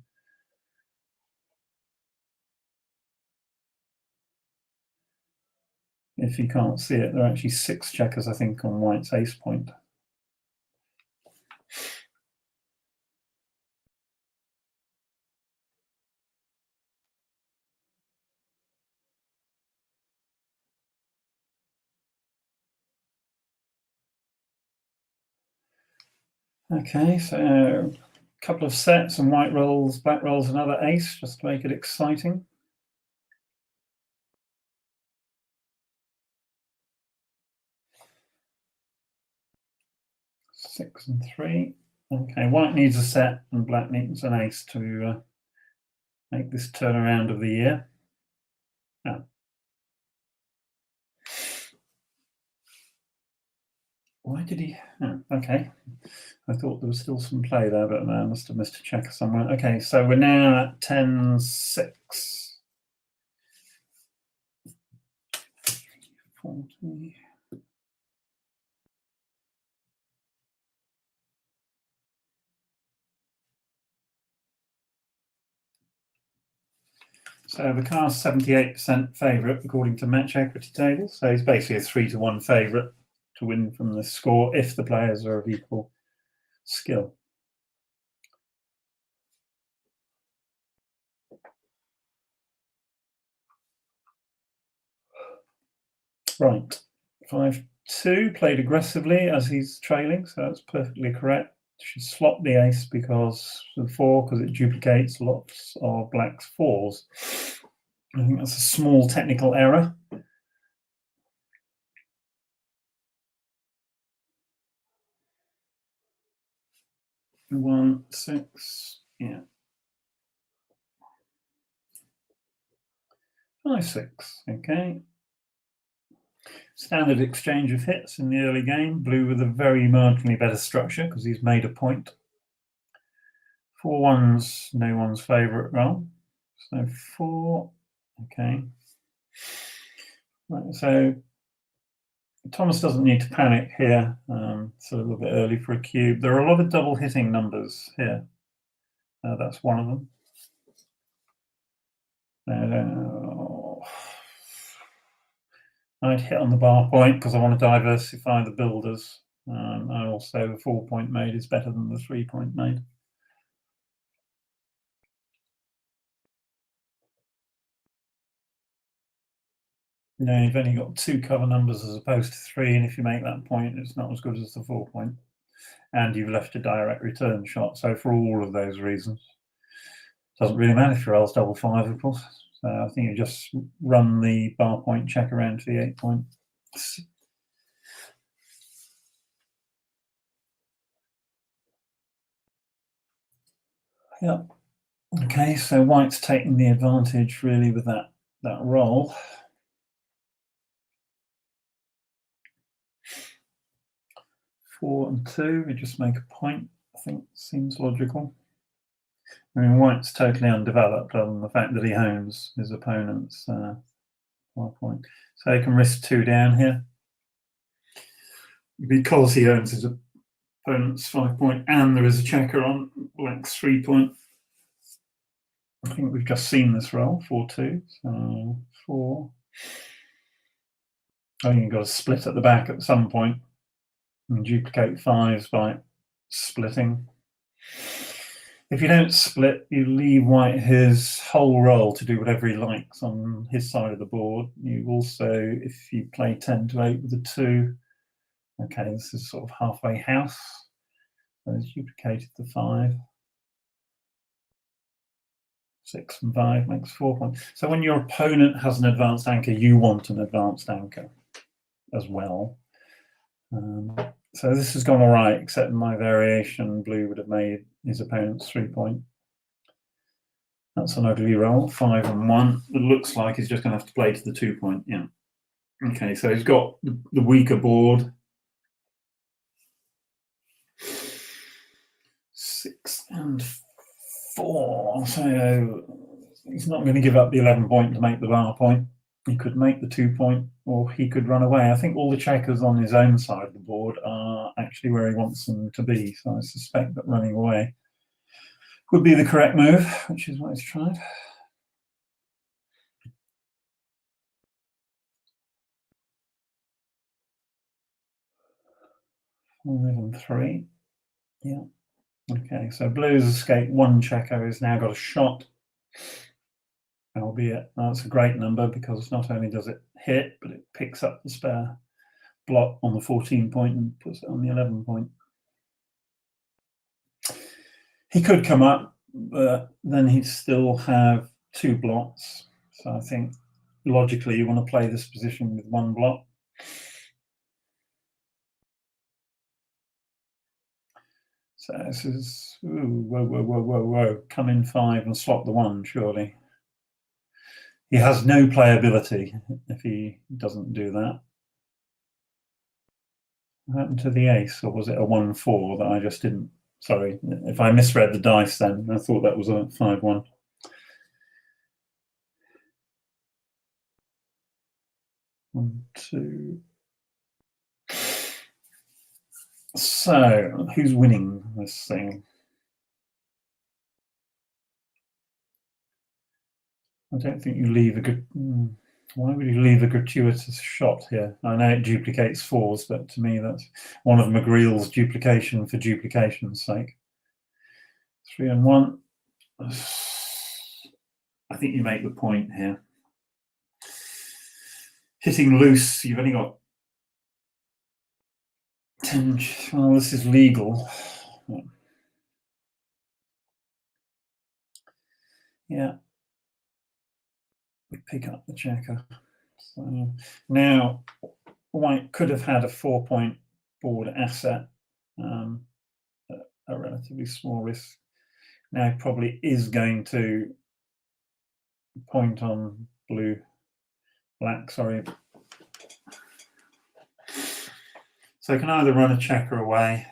If you can't see it, there are actually 6 checkers, I think, on white's ace point. Okay, so a couple of sets and white rolls, black rolls another ace, just to make it exciting. 6 and 3. Okay, white needs a set and black needs an ace to make this turnaround of the year. Why did he? Okay, I thought there was still some play there, but I must have missed a checker somewhere. Okay, so we're now at 10-6. 40. So Bakar's 78% favourite according to match equity tables. So he's basically a 3-1 favourite to win from the score if the players are of equal skill. Right, 5-2, played aggressively as he's trailing, so that's perfectly correct. Should slot the ace because the 4, because it duplicates lots of black's 4s. I think that's a small technical error. One, 6, yeah. 5-6, okay. Standard exchange of hits in the early game. Blue with a very marginally better structure because he's made a point. 4-1's no one's favourite roll. So 4, okay. Right, so Thomas doesn't need to panic here. It's a little bit early for a cube. There are a lot of double hitting numbers here. That's one of them. I'd hit on the bar point because I want to diversify the builders. And also the 4-point made is better than the 3-point made. You know, you've only got 2 cover numbers as opposed to 3, and if you make that point, it's not as good as the 4-point. And you've left a direct return shot. So for all of those reasons, it doesn't really matter if your roll's double 5, of course. So I think you just run the bar point check around to the 8-point. Yeah. Okay, so white's taking the advantage really with that roll. 4 and 2, we just make a point. I think seems logical. I mean, white's totally undeveloped other than the fact that he owns his opponent's 5-point. So he can risk 2 down here. Because he owns his opponent's 5-point and there is a checker on black's 3-point. I think we've just seen this roll, 4-2. So 4. I think you've got to split at the back at some point and duplicate 5s by splitting. If you don't split, you leave white his whole roll to do whatever he likes on his side of the board. You also, if you play 10 to 8 with a 2, okay, this is sort of halfway house. So it's duplicated the 5. 6 and 5 makes 4 points. So when your opponent has an advanced anchor, you want an advanced anchor as well. So this has gone all right, except in my variation, blue would have made his opponent's 3 point. That's an ugly roll, 5 and 1. It looks like he's just going to have to play to the 2 point. Yeah. Okay, so he's got the weaker board. 6 and 4. So he's not going to give up the 11 point to make the bar point. He could make the 2 point, or he could run away. I think all the checkers on his own side of the board are actually where he wants them to be. So I suspect that running away would be the correct move, which is what he's tried. 5 and 3. Yeah. Okay, so blue's escaped 1 checker, who's now got a shot. Albeit that's a great number because not only does it hit, but it picks up the spare block on the 14 point and puts it on the 11 point. He could come up, but then he'd still have 2 blocks. So I think logically you want to play this position with 1 block. So this is, ooh, whoa, come in 5 and slot the 1, surely. He has no playability if he doesn't do that. What happened to the ace, or was it a 1-4 that I just didn't? Sorry, if I misread the dice then, I thought that was a 5-1. One, 2. So, who's winning this thing? I don't think you leave a good... Why would you leave a gratuitous shot here? I know it duplicates 4s, but to me that's one of McGreal's duplication for duplication's sake. 3 and 1. I think you make the point here. Hitting loose, you've only got 10. Well, this is legal. Yeah. We pick up the checker. So now white could have had a 4 point board asset, a relatively small risk. Now he probably is going to point on black, sorry. So I can either run a checker away.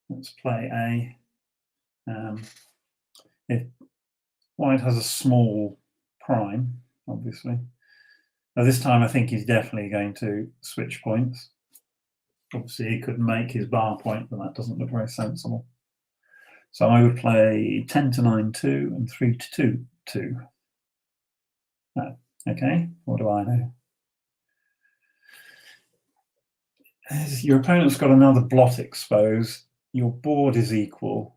Let's play A. If white has a small prime, obviously. Now this time I think he's definitely going to switch points. Obviously he could make his bar point, but that doesn't look very sensible. So I would play 10 to 9-2 and 3 to 2-2. Oh, okay, what do I know? Your opponent's got another blot exposed. Your board is equal.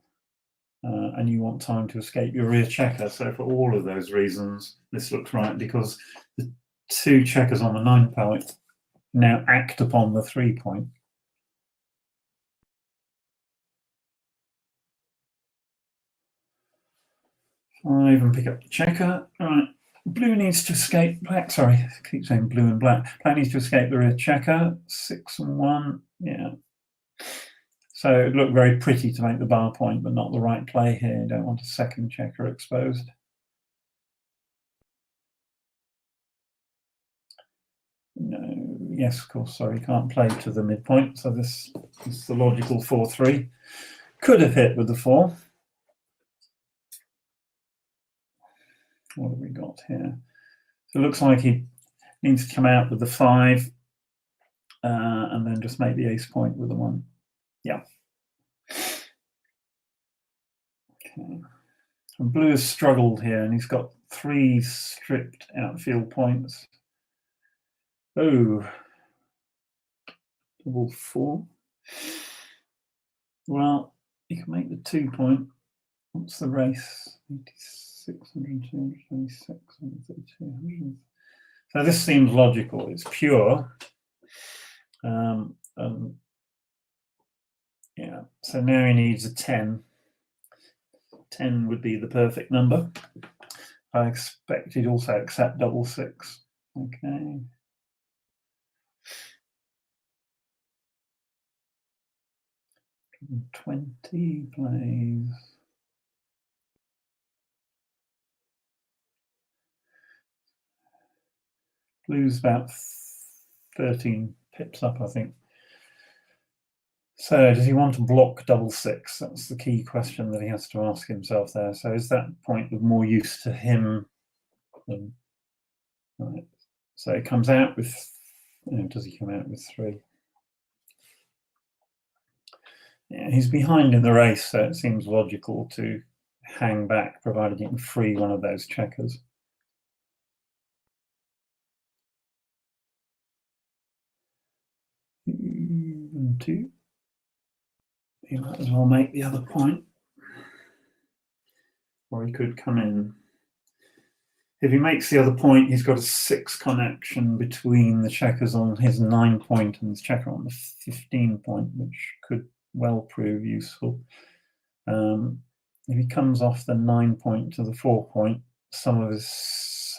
And you want time to escape your rear checker. So for all of those reasons, this looks right, because the 2 checkers on the 9 point now act upon the 3 point. 5 and pick up the checker. All right, blue needs to escape black. Sorry, I keep saying blue and black. Black needs to escape the rear checker. 6 and 1. Yeah. So it looked very pretty to make the bar point, but not the right play here. You don't want a second checker exposed. No, yes, of course, sorry, can't play to the midpoint. So this is the logical 4-3. Could have hit with the 4. What have we got here? So it looks like he needs to come out with the 5 and then just make the ace point with the 1. Yeah. Okay. And blue has struggled here, and he's got 3 stripped outfield points. Oh, double 4. Well, you can make the 2 point. What's the race? 86, 100, 226, 132, 100. So this seems logical. It's pure. Yeah, so now he needs a 10. 10 would be the perfect number. I expect he'd also accept double six. Okay. And 20 plays. Blue's about 13 pips up, I think. So does he want to block double six? That's the key question that he has to ask himself there. So is that point of more use to him than, right? So it comes out with, does he come out with 3? Yeah, he's behind in the race, so it seems logical to hang back, provided he can free one of those checkers. And 2. He might as well make the other point. Or he could come in. If he makes the other point, he's got a 6 connection between the checkers on his 9 point and the checker on the 15 point, which could well prove useful. If he comes off the 9 point to the 4 point, some of his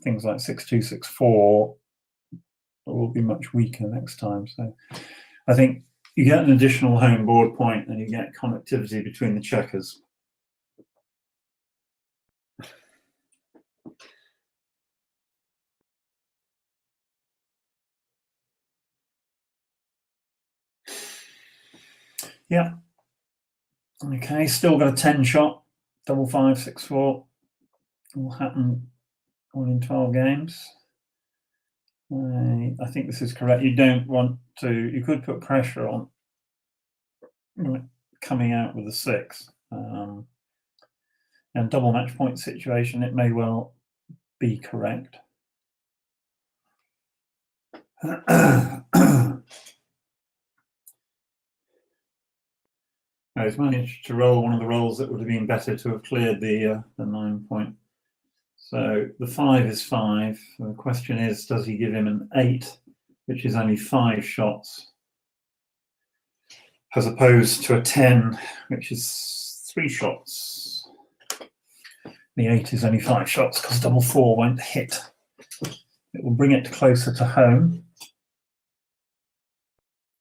things like 6-2, 6-4 will be much weaker next time. So I think you get an additional home board point and you get connectivity between the checkers. Yeah. Okay, still got a 10 shot, double 5, 6-4. Will happen 1 in 12 games. I think this is correct. You don't want to, you could put pressure on coming out with a 6. And double match point situation, it may well be correct. He's managed to roll one of the rolls that would have been better to have cleared the 9 point. So the 5 is 5. The question is, does he give him an 8, which is only 5 shots, as opposed to a 10, which is 3 shots. The 8 is only 5 shots because double 4 won't hit. It will bring it closer to home.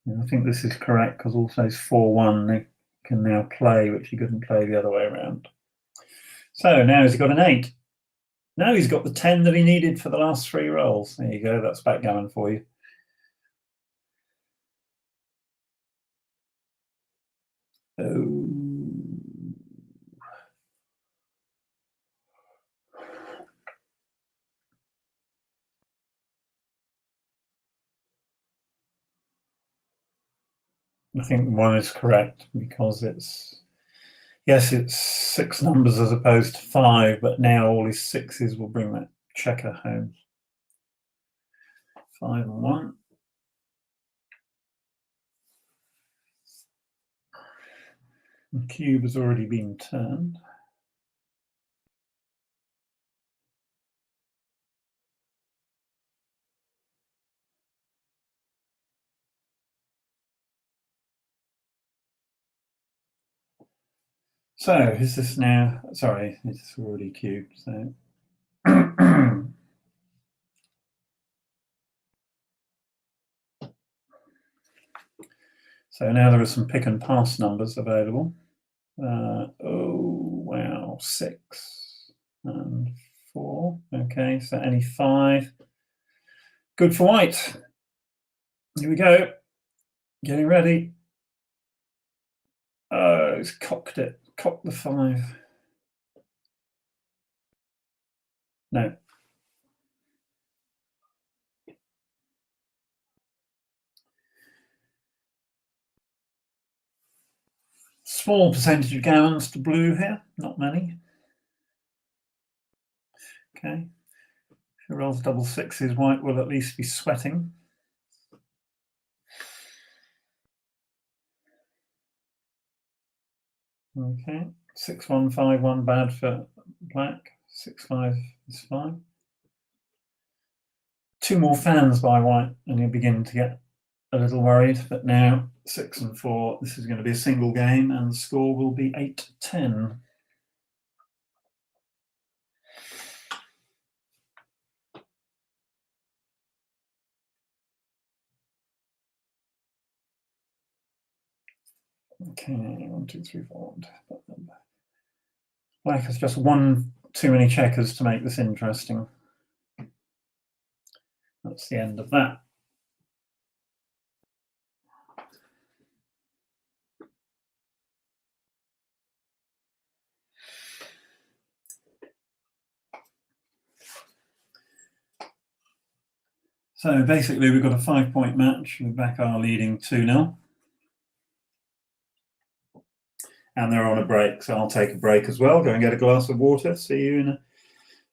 And I think this is correct because also it's 4-1. They can now play, which he couldn't play the other way around. So now he's got an 8. Now he's got the 10 that he needed for the last 3 rolls. There you go, that's backgammon for you. Oh. I think 1 is correct because it's, yes, it's 6 numbers as opposed to 5, but now all his 6s will bring that checker home. 5 and 1. The cube has already been turned. So is this now, sorry, it's already cubed, so. So now there are some pick and pass numbers available. Oh, wow, 6 and 4. Okay, so any 5. Good for white. Here we go. Getting ready. Oh, it's cocked it. Cocked the 5. No. Small percentage of gammons to blue here, not many. Okay. If he rolls double 6s, white will at least be sweating. Okay, 6-1, 5-1 bad for black. 6-5 is fine. 2 more fans by white, and you're beginning to get a little worried. But now 6 and 4. This is going to be a single game, and the score will be 8-10. Okay, 1, 2, 3, 4. Black has just one too many checkers to make this interesting. That's the end of that. So basically we've got a 5-point match with Bakar leading 2-0. And they're on a break, so I'll take a break as well. Go and get a glass of water. See you in a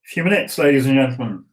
few minutes, ladies and gentlemen.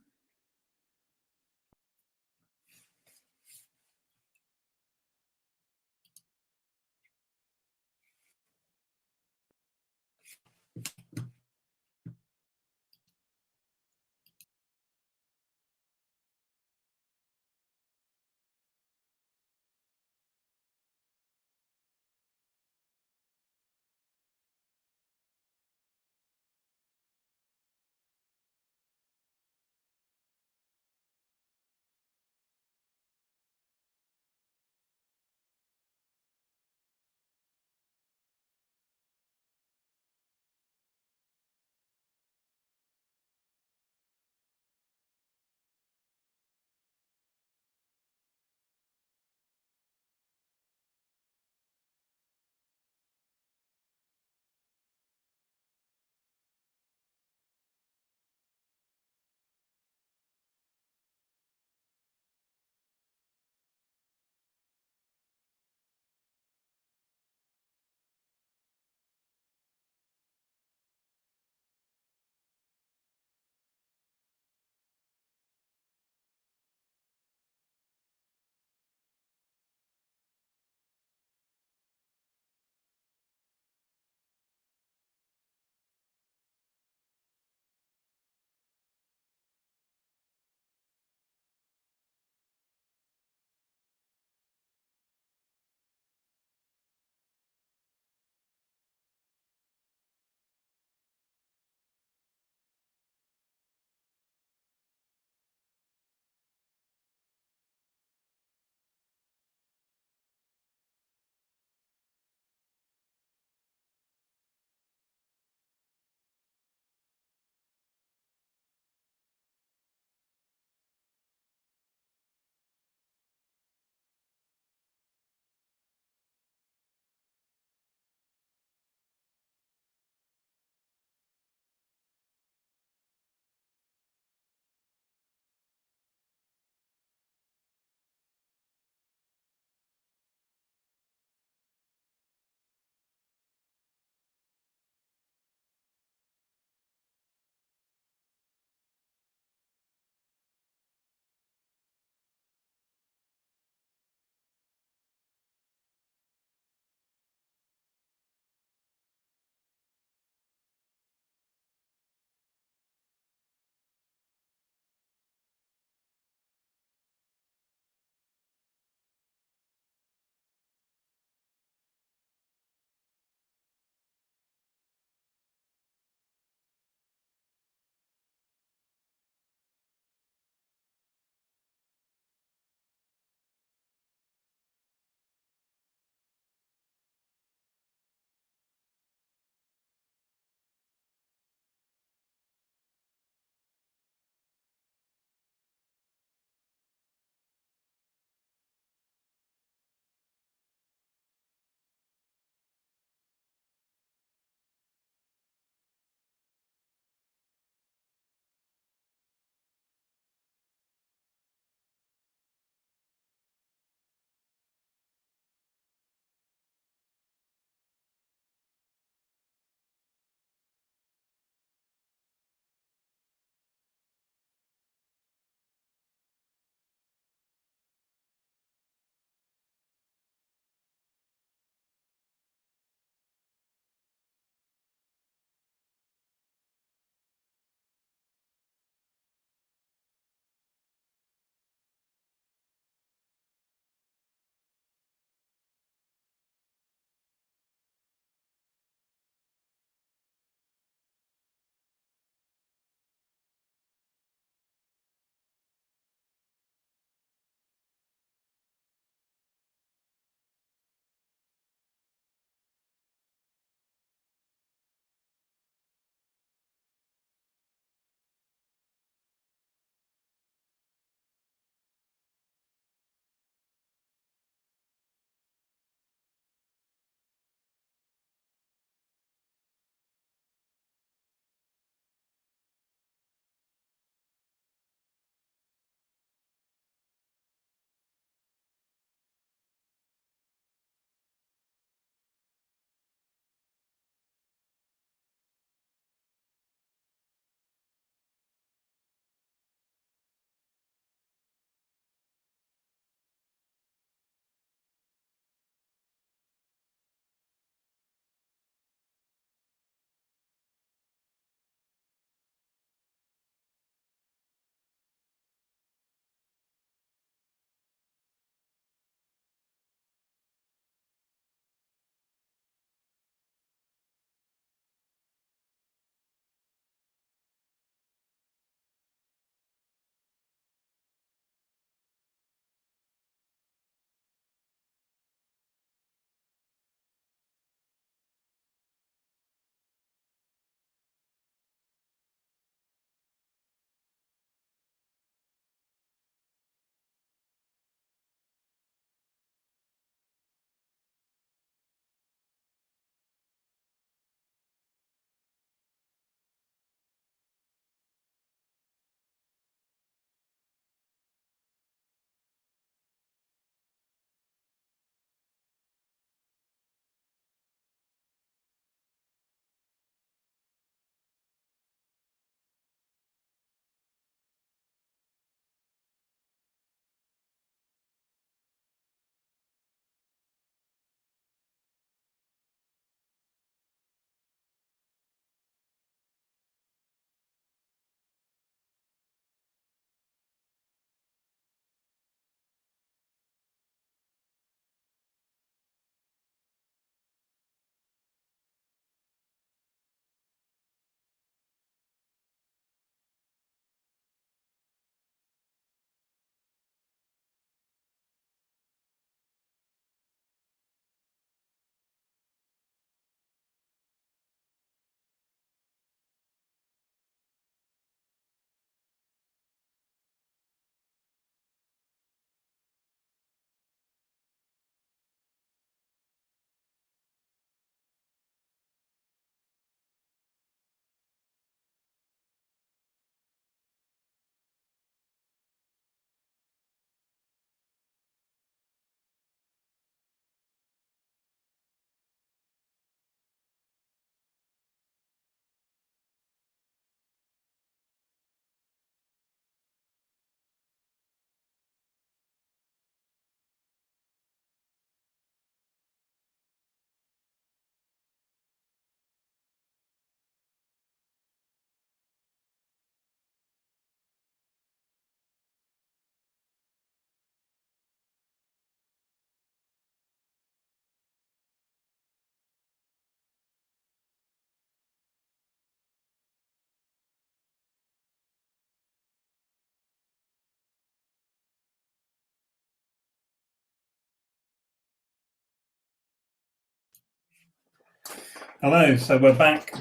Hello, so we're back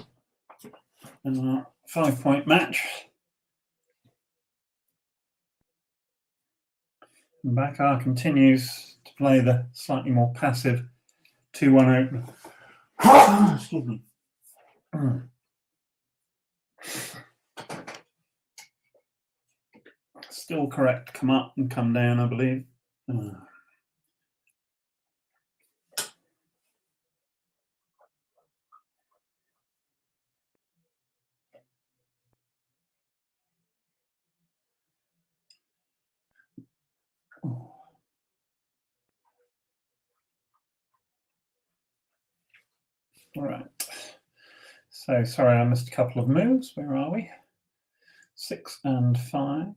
in our 5-point match. And Bakar continues to play the slightly more passive 2-1 opener. Excuse me. Still correct, come up and come down, I believe. All right. So sorry, I missed a couple of moves. Where are we? 6 and 5.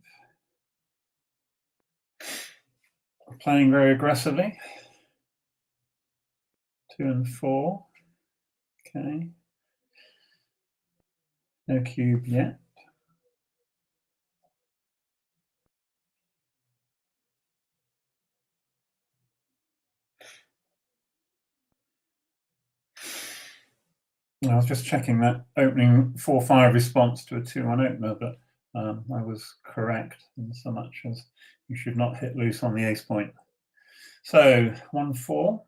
Playing very aggressively. 2 and 4. Okay. No cube yet. I was just checking that opening 4-5 response to a 2-1 opener, but I was correct in so much as you should not hit loose on the ace point. So 1-4.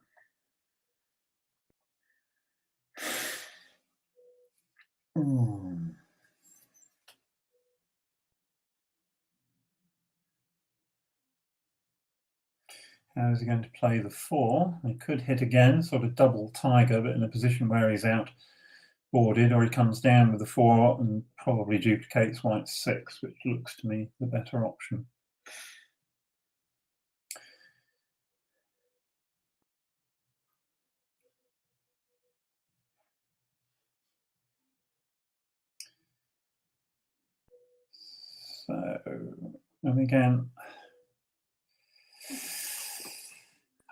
How is he going to play the 4? He could hit again, sort of double tiger, but in a position where he's out boarded, or he comes down with the 4 and probably duplicates white's 6, which looks to me the better option. So, and again,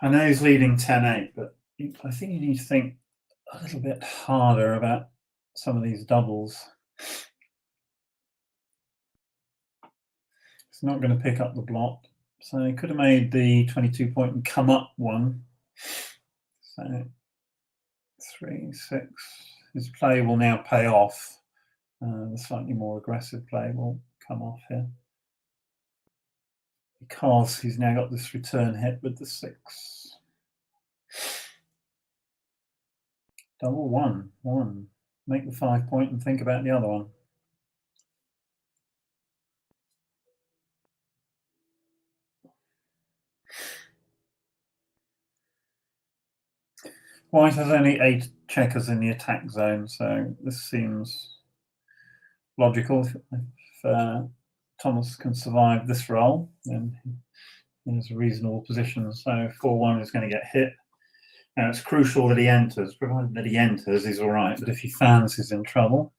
I know he's leading 10-8, but I think you need to think a little bit harder about some of these doubles. He's not going to pick up the block, so he could have made the 22-point and come up one. So 3, 6. His play will now pay off. The slightly more aggressive play will come off here because he's now got this return hit with the 6. Double 1, 1. Make the 5-point and think about the other one. White has only 8 checkers in the attack zone, so this seems logical. If Thomas can survive this roll, then he has a reasonable position. So 4-1 is going to get hit. Now it's crucial that he enters. Provided that he enters, he's all right. But if he fans, he's in trouble.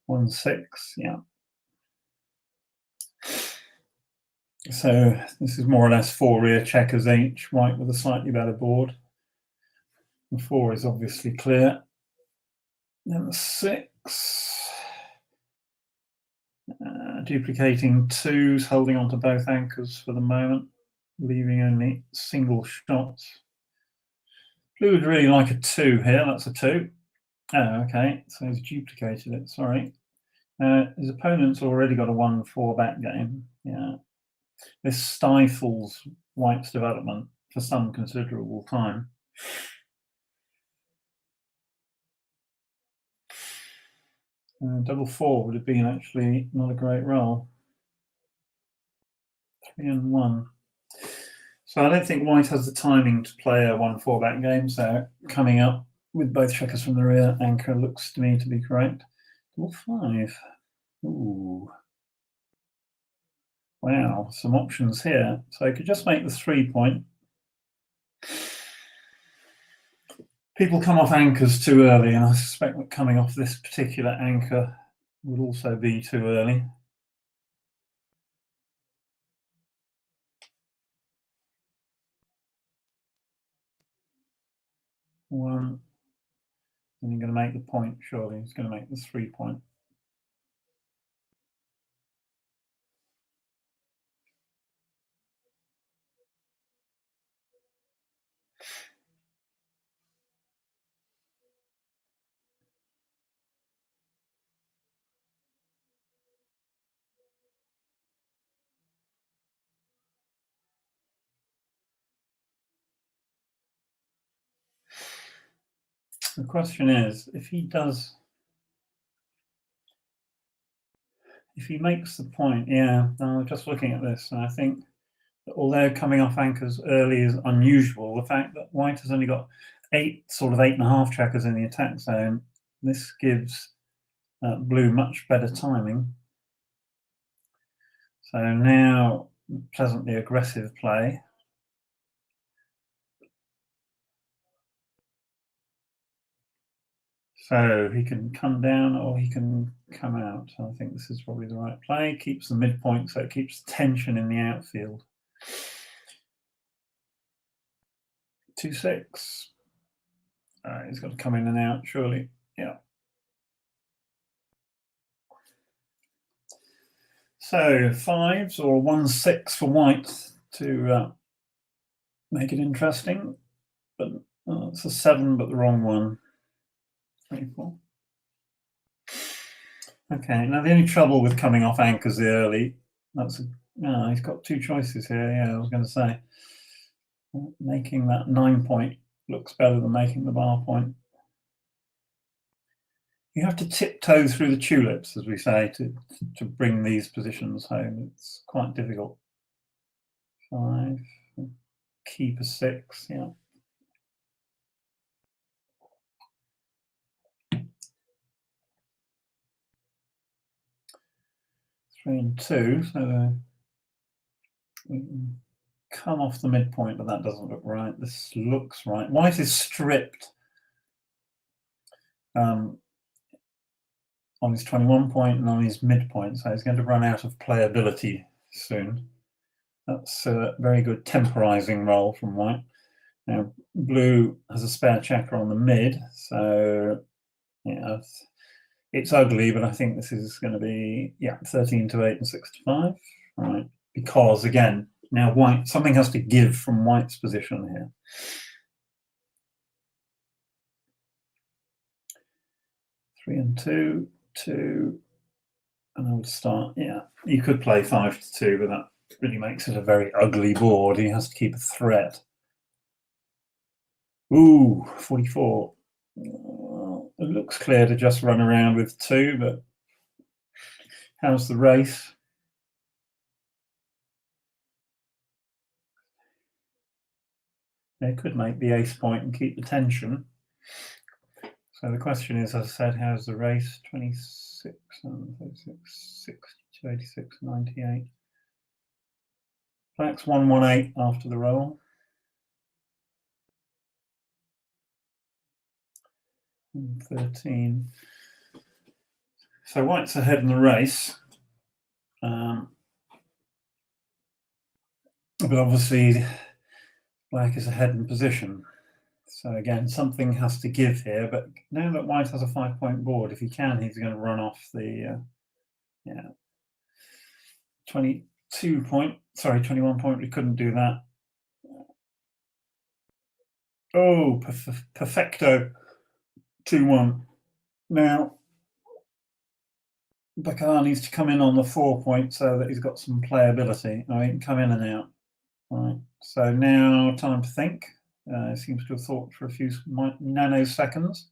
1-6, yeah. So this is more or less 4 rear checkers each. White with a slightly better board. The 4 is obviously clear. Then the 6. Duplicating 2s, holding on to both anchors for the moment, leaving only single shots. Blue would really like a 2 here. That's a 2. Oh, okay. So he's duplicated it. Sorry. His opponent's already got a 1-4 back game. Yeah. This stifles White's development for some considerable time. Double 4 would have been actually not a great roll. 3 and 1. So I don't think White has the timing to play a 1-4 back game. So coming up with both checkers from the rear anchor looks to me to be correct. Double 5. Ooh. Wow, some options here. So I could just make the 3-point. People come off anchors too early, and I suspect that coming off this particular anchor would also be too early. One. And you're going to make the point, surely. He's going to make the 3-point. The question is, if he makes the point, yeah, I'm just looking at this, and I think that although coming off anchors early is unusual, the fact that white has only got 8.5 checkers in the attack zone, this gives blue much better timing. So now, pleasantly aggressive play. So he can come down or he can come out. I think this is probably the right play. Keeps the midpoint, so it keeps tension in the outfield. 2-6. He's got to come in and out, surely. Yeah. So 5s or 1-6 for white to make it interesting. But it's a 7, but the wrong one. 3-4. Okay, now the only trouble with coming off anchors early, he's got 2 choices here. Yeah, I was going to say, making that 9 point looks better than making the bar point. You have to tiptoe through the tulips, as we say, to bring these positions home. It's quite difficult. 5, keep a 6, yeah. 3 and 2, so we can come off the midpoint, but that doesn't look right. This looks right. White is stripped on his 21 point and on his midpoint, so he's going to run out of playability soon. That's a very good temporizing roll from white. Now, blue has a spare checker on the mid, so yeah, it's ugly, but I think this is going to be 13-8 and 6-5, right? Because again, now white, something has to give from white's position here. Three and 2, 2, and I would start. Yeah, you could play 5-2, but that really makes it a very ugly board. He has to keep a threat. Ooh, 44. Well, it looks clear to just run around with 2, but how's the race? They could make the ace point and keep the tension. So the question is, as I said, how's the race? 26, 36, 62, 86, 98. Black's 1-1-8 after the roll. 13. So white's ahead in the race. But obviously black is ahead in position. So again, something has to give here. But now that white has a 5-point board, if he can, he's going to run off the 21 point. We couldn't do that. Oh, perfecto. 2-1. Now Bakar needs to come in on the 4 point so that he's got some playability. He can come in and out. Right. So now time to think. Seems to have thought for a few nanoseconds.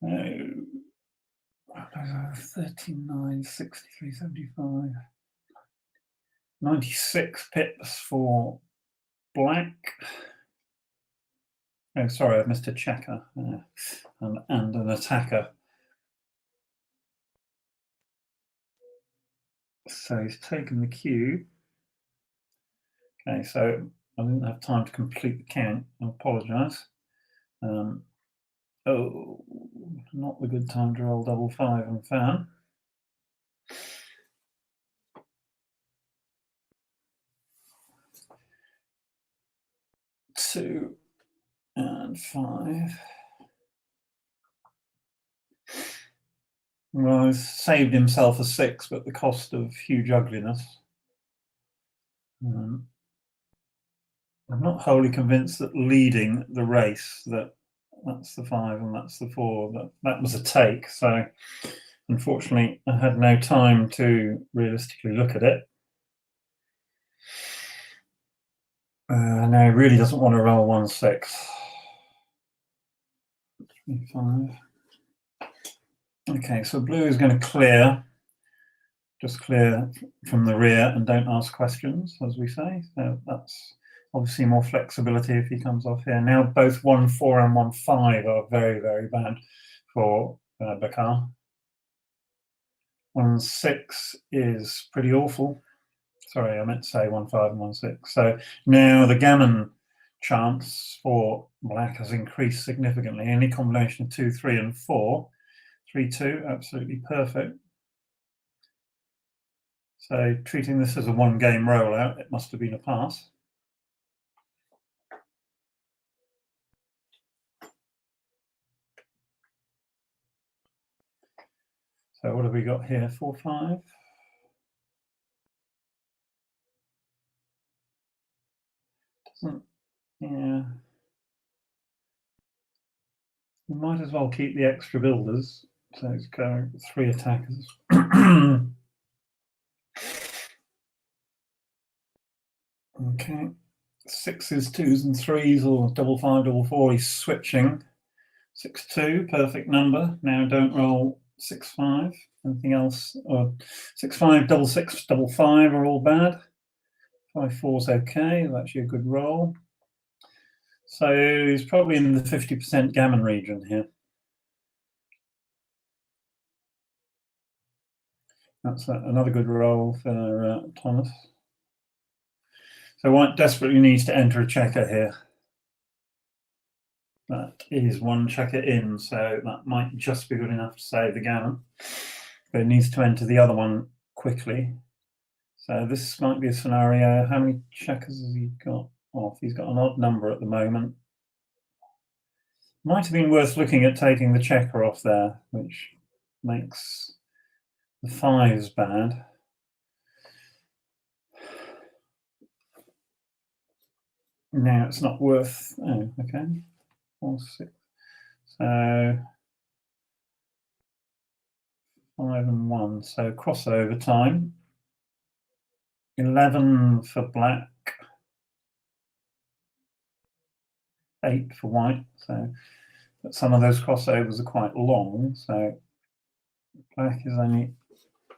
39, 63, 75. 96 pips for black. Oh, sorry, I've missed a checker and an attacker. So he's taken the cue. Okay, so I didn't have time to complete the count. I apologise. Oh, not the good time to roll double 5 and fan. Two and 5. Well, he's saved himself a 6, but at the cost of huge ugliness. I'm not wholly convinced that leading the race, that's the 5 and that's the 4, that was a take. So unfortunately, I had no time to realistically look at it. No, he really doesn't want to roll 1-6. E5. Okay, so blue is going to clear, just clear from the rear and don't ask questions, as we say. So that's obviously more flexibility if he comes off here. Now both 1-4 and 1-5 are very, very bad for Bakar. 1-6 is pretty awful. Sorry, I meant to say 1-5 and 1-6. So now the gammon chance for black has increased significantly. Any combination of 2, 3, and 4. 3-2, absolutely perfect. So treating this as a one-game rollout, it must have been a pass. So what have we got here? 4-5. Doesn't, yeah. We might as well keep the extra builders. So it's going 3 attackers. Okay. 6s, 2s, and 3s, or 5-5, 4-4. He's switching. 6-2, perfect number. Now don't roll 6-5. Anything else? Or 6-5, 6-6, 5-5 are all bad. 5-4's okay. That's actually a good roll. So he's probably in the 50% gammon region here. That's another good roll for Thomas. So white desperately needs to enter a checker here. That is one checker in, so that might just be good enough to save the gammon. But it needs to enter the other one quickly. So this might be a scenario. How many checkers has he got off? He's got an odd number at the moment. Might have been worth looking at taking the checker off there, which makes the 5s bad. Now it's not worth. Oh, okay. 4, 6. So 5 and 1. So crossover time. 11 for black. 8 for white. So, but some of those crossovers are quite long. So black is only.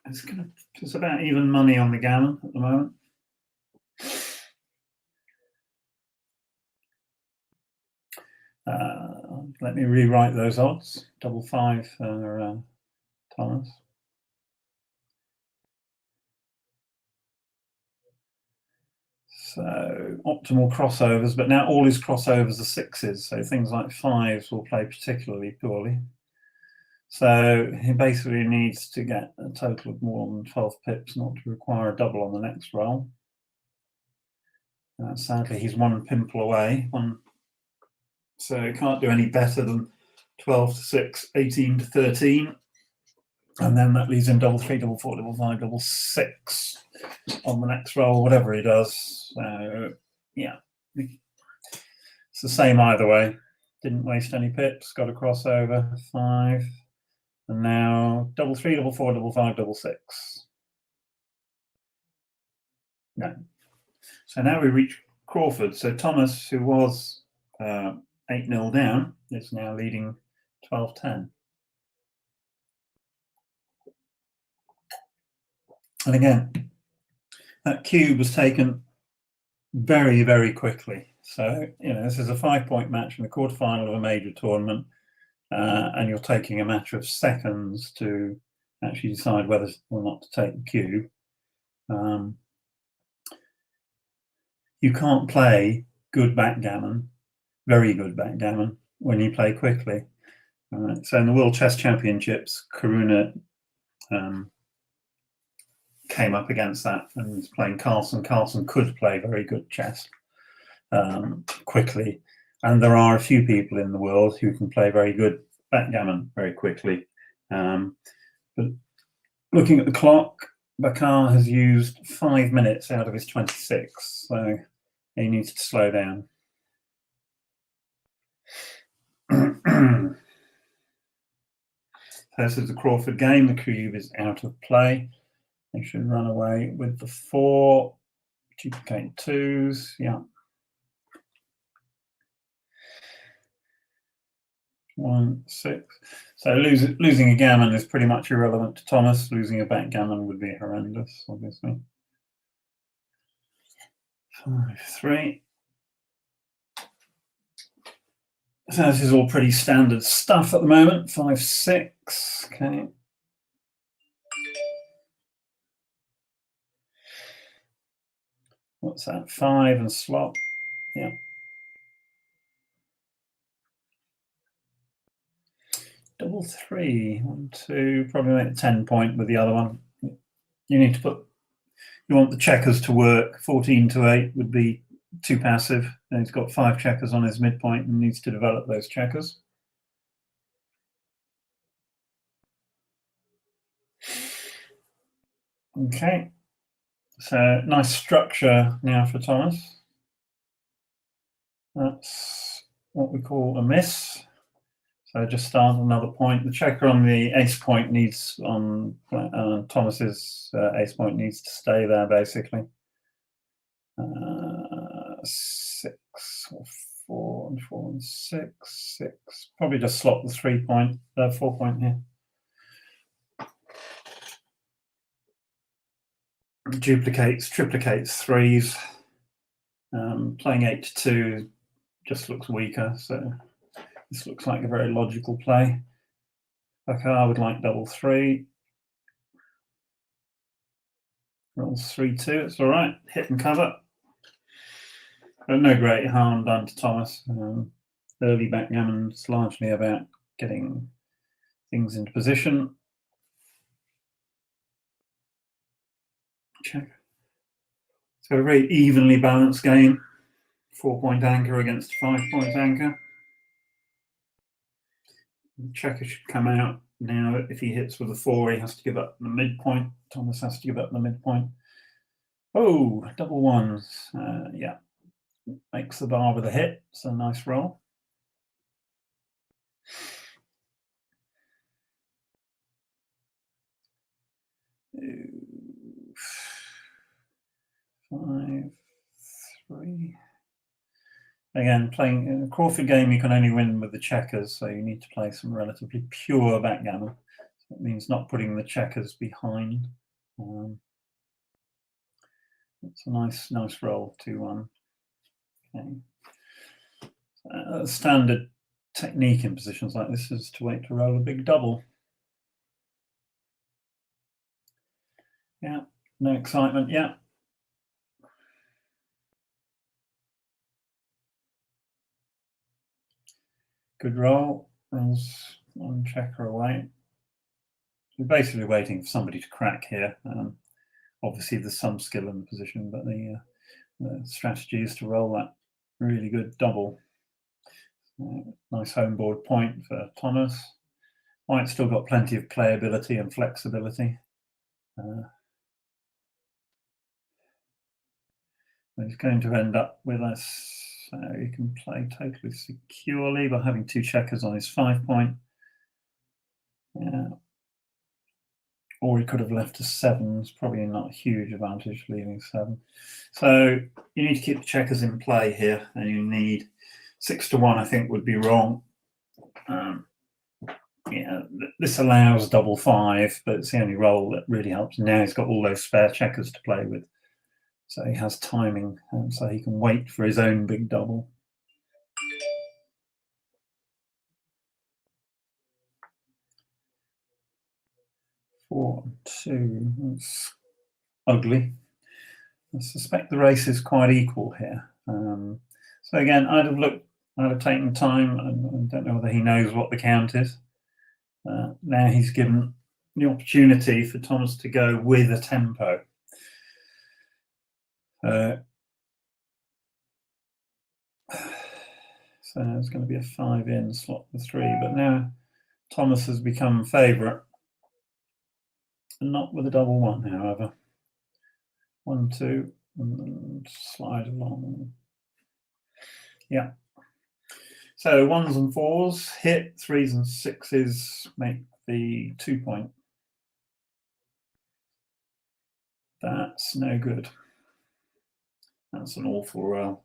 It's about even money on the gammon at the moment. Let me rewrite those odds. 5-5 for Thomas. So optimal crossovers, but now all his crossovers are 6s, so things like 5s will play particularly poorly. So he basically needs to get a total of more than 12 pips not to require a double on the next roll. Sadly, he's 1 pimple away. So he can't do any better than 12 to 6, 18 to 13. And then that leaves him 3-3, 4-4, 5-5, 6 on the next roll, whatever he does. So yeah, it's the same either way. Didn't waste any pips, got a crossover, 5. And now 3-3, 4-4, 5-5, 6. No. So now we reach Crawford. So Thomas, who was 8-0 down, is now leading 12-10. And again, that cube was taken very, very quickly. So, this is a 5-point match in the quarterfinal of a major tournament, and you're taking a matter of seconds to actually decide whether or not to take the cube. You can't play good backgammon, very good backgammon, when you play quickly. So in the World Chess Championships, Karuna came up against that and was playing Carlsen. Carlsen could play very good chess quickly, and there are a few people in the world who can play very good backgammon very quickly. But looking at the clock, Bakar has used 5 minutes out of his 26, so he needs to slow down. This is the Crawford game. The cube is out of play. They should run away with the 4, duplicate 2s, yeah. 1, 6. So losing a gammon is pretty much irrelevant to Thomas. Losing a backgammon would be horrendous, obviously. 5, 3. So this is all pretty standard stuff at the moment. 5, 6. Okay. What's that? 5 and slot. Yeah. Double 3. 1, 2. Probably make a 10 point with the other one. You need to put. You want the checkers to work. 14 to 8 would be too passive. And he's got 5 checkers on his midpoint and needs to develop those checkers. Okay. So nice structure now for Thomas. That's what we call a miss. So just start another point. The checker on the ace point needs on Thomas's ace point needs to stay there basically. 6 or 4 and 4 and 6, 6. Probably just slot the 3 point, 4 point here. Duplicates, triplicates 3s. Playing 8 to 2 just looks weaker, so this looks like a very logical play. Bakar would like double 3. Rolls 3, 2. It's all right. Hit and cover. But no great harm done to Thomas. Early backgammon is largely about getting things into position. Check. So a very evenly balanced game. 4-point anchor against 5-point anchor. The checker should come out now. If he hits with a 4, he has to give up the midpoint. Thomas has to give up the midpoint. Oh, double 1s. Yeah, makes the bar with a hit. It's a nice roll. 5, 3. Again, playing in a Crawford game, you can only win with the checkers, so you need to play some relatively pure backgammon. So it means not putting the checkers behind. It's a nice roll, 2-1. Okay. Standard technique in positions like this is to wait to roll a big double. Yeah, no excitement. Yeah. Good roll. Rolls 1 checker away. We're basically waiting for somebody to crack here. Obviously, there's some skill in the position, but the strategy is to roll that really good double. Nice homeboard point for Thomas. White's still got plenty of playability and flexibility. He's going to end up with us. So he can play totally securely by having 2 checkers on his 5-point. Yeah. Or he could have left a 7. It's probably not a huge advantage leaving 7. So you need to keep the checkers in play here, and you need 6 to 1. I think would be wrong. Yeah, this allows double 5, but it's the only roll that really helps. Now he's got all those spare checkers to play with, so he has timing, so he can wait for his own big double. Four, 2. That's ugly. I suspect the race is quite equal here. So again, I'd have taken time. I don't know whether he knows what the count is. Now he's given the opportunity for Thomas to go with a tempo. So it's going to be a 5 in, slot the 3, but now Thomas has become favourite. Not with a double 1, however. 1, 2, and slide along. Yeah. So 1s and 4s hit, 3s and 6s make the 2-point. That's no good. That's an awful roll.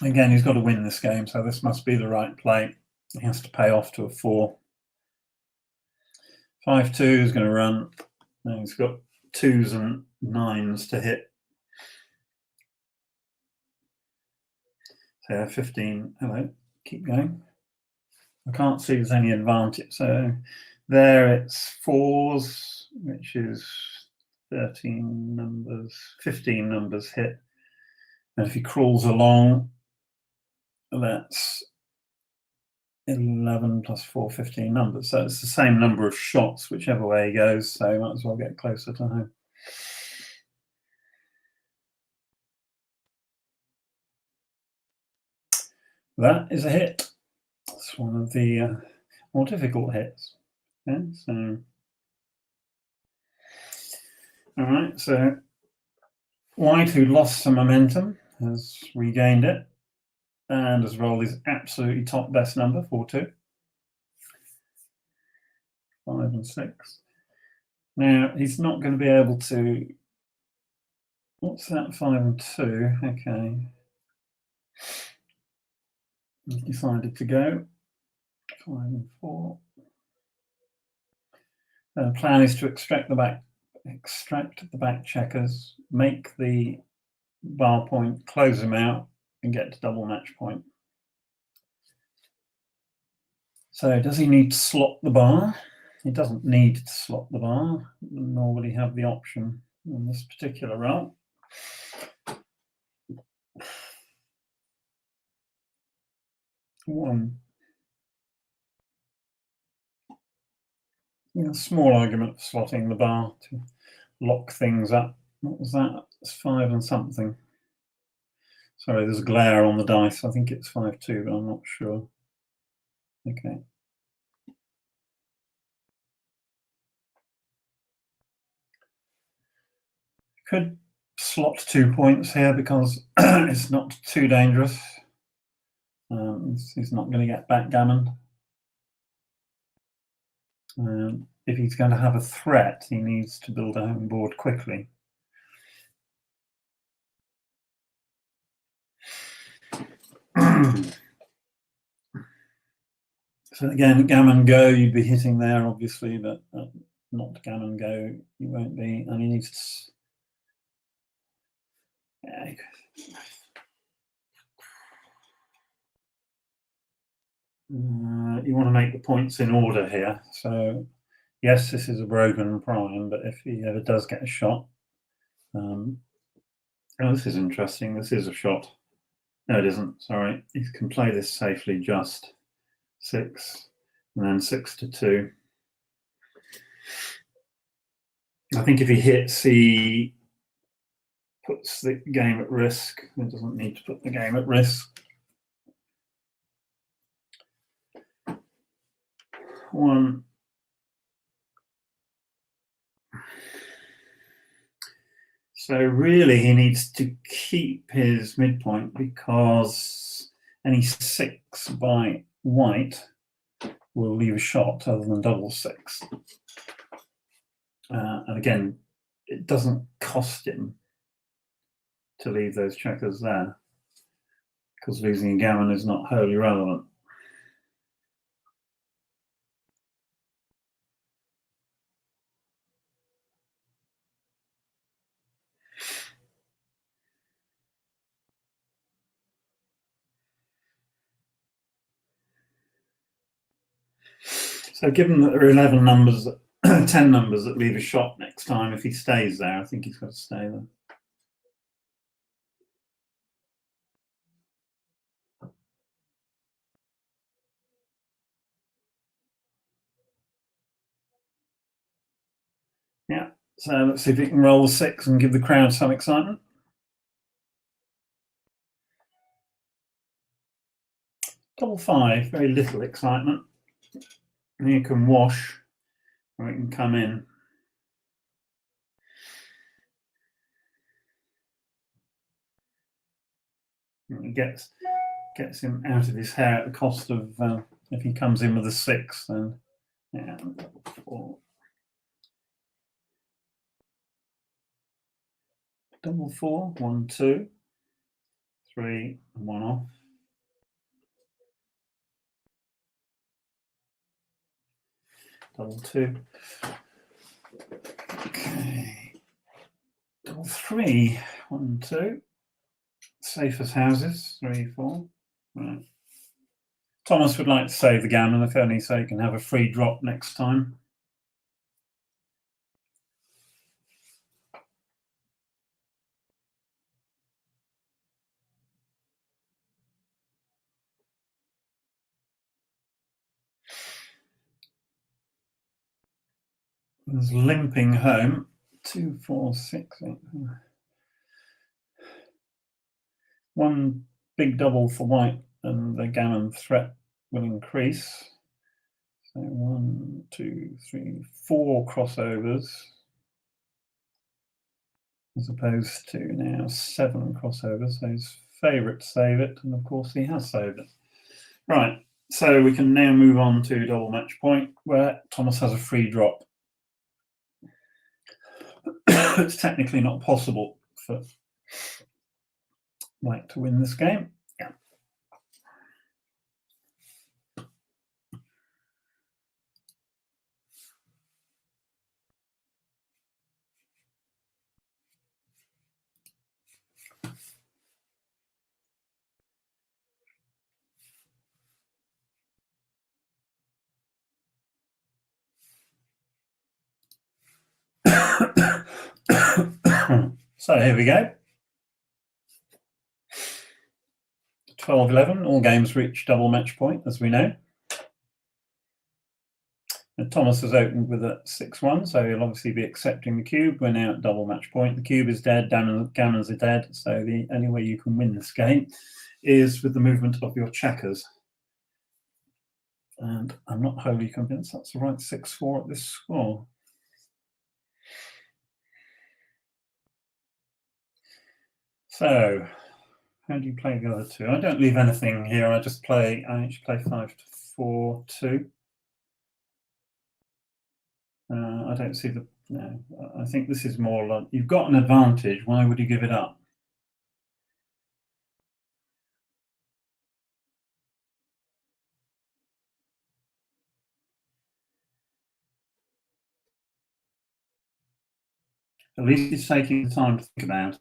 Again, he's got to win this game, so this must be the right play. He has to pay off to a 4. 5-2 is going to run. Now he's got 2s and 9s to hit. So 15. Hello, keep going. I can't see there's any advantage. So there it's 4s, which is 13 numbers, 15 numbers hit. And if he crawls along, that's 11 plus 4, 15 numbers. So it's the same number of shots, whichever way he goes. So might as well get closer to home. That is a hit. It's one of the more difficult hits. Okay, so all right, so White, who lost some momentum, has regained it and has rolled his absolutely top best number, 4-2. 5 and 6. Now he's not going to be able to. What's that? 5 and 2. Okay. He's decided to go 5 and 4. The plan is to extract the back checkers, make the bar point, close them out, and get to double match point. So does he need to slot the bar? He doesn't need to slot the bar, nor will he have the option on this particular roll. One. A small argument for slotting the bar to lock things up. What was that? It's 5 and something. Sorry, there's glare on the dice. I think it's 5-2, but I'm not sure. Okay. Could slot 2 points here because it's not too dangerous. He's not going to get backgammon. If he's going to have a threat, he needs to build a home board quickly. So again, gammon go, you'd be hitting there, obviously, but not gammon go, you won't be. And he needs to. Yeah. You want to make the points in order here. So, yes, this is a broken prime, but if he ever does get a shot, oh, this is interesting. This is a shot. No, it isn't. Sorry, he can play this safely. Just 6, and then 6-2. I think if he hits, he puts the game at risk. He doesn't need to put the game at risk. 1. So really he needs to keep his midpoint because any 6 by White will leave a shot other than double 6. And again, it doesn't cost him to leave those checkers there because losing a gammon is not wholly relevant. So given that there are 11 numbers, 10 numbers that leave a shot next time, if he stays there, I think he's got to stay there. Yeah, so let's see if he can roll a 6 and give the crowd some excitement. Double 5, very little excitement. And you can wash, or it can come in. And it gets him out of his hair at the cost of, if he comes in with a 6, then yeah, 4. Double 4, 1, 2, 3 and 1 off. Double 2. Okay. Double 3. 1, 2. Safe as houses. 3, 4. Right. Thomas would like to save the gammon, if only so he can have a free drop next time. He's limping home. 2, 4, 6, 8. One big double for white, and the gammon threat will increase. So 1, 2, 3, 4 crossovers, as opposed to now 7 crossovers. So his favourite to save it, and of course he has saved it. Right, so we can now move on to double match point, where Thomas has a free drop. It's technically not possible for white to win this game. Yeah. So here we go. 12-11, all games reach double match point, as we know. And Thomas has opened with a 6-1, so he'll obviously be accepting the cube. We're now at double match point. The cube is dead, gammons are dead, so the only way you can win this game is with the movement of your checkers. And I'm not wholly convinced that's the right 6-4 at this score. So, how do you play the other two? I don't leave anything here. I actually play 5-4-2. I don't see the, no, I think this is more like, you've got an advantage. Why would you give it up? At least he's taking the time to think about it.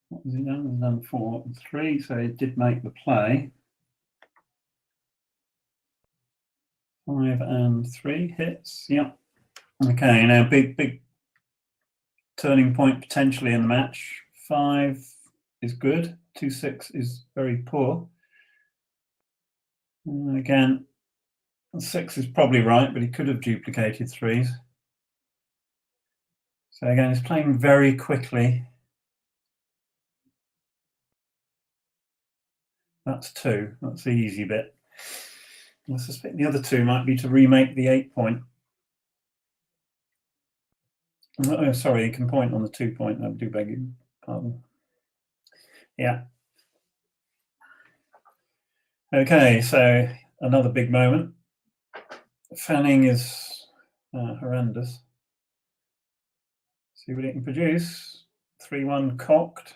What was he done? He's done 4 and 3, so he did make the play. 5 and 3 hits. Yep. Okay, now big turning point potentially in the match. 5 is good. 2-6 is very poor. Again, 6 is probably right, but he could have duplicated 3s. So again, he's playing very quickly. That's 2. That's the easy bit. I suspect the other 2 might be to remake the 8 point. Oh, sorry, he can point on the 2 point. I do beg your pardon. Yeah. Okay, so another big moment. Fanning is horrendous. See what it can produce. 3-1 cocked.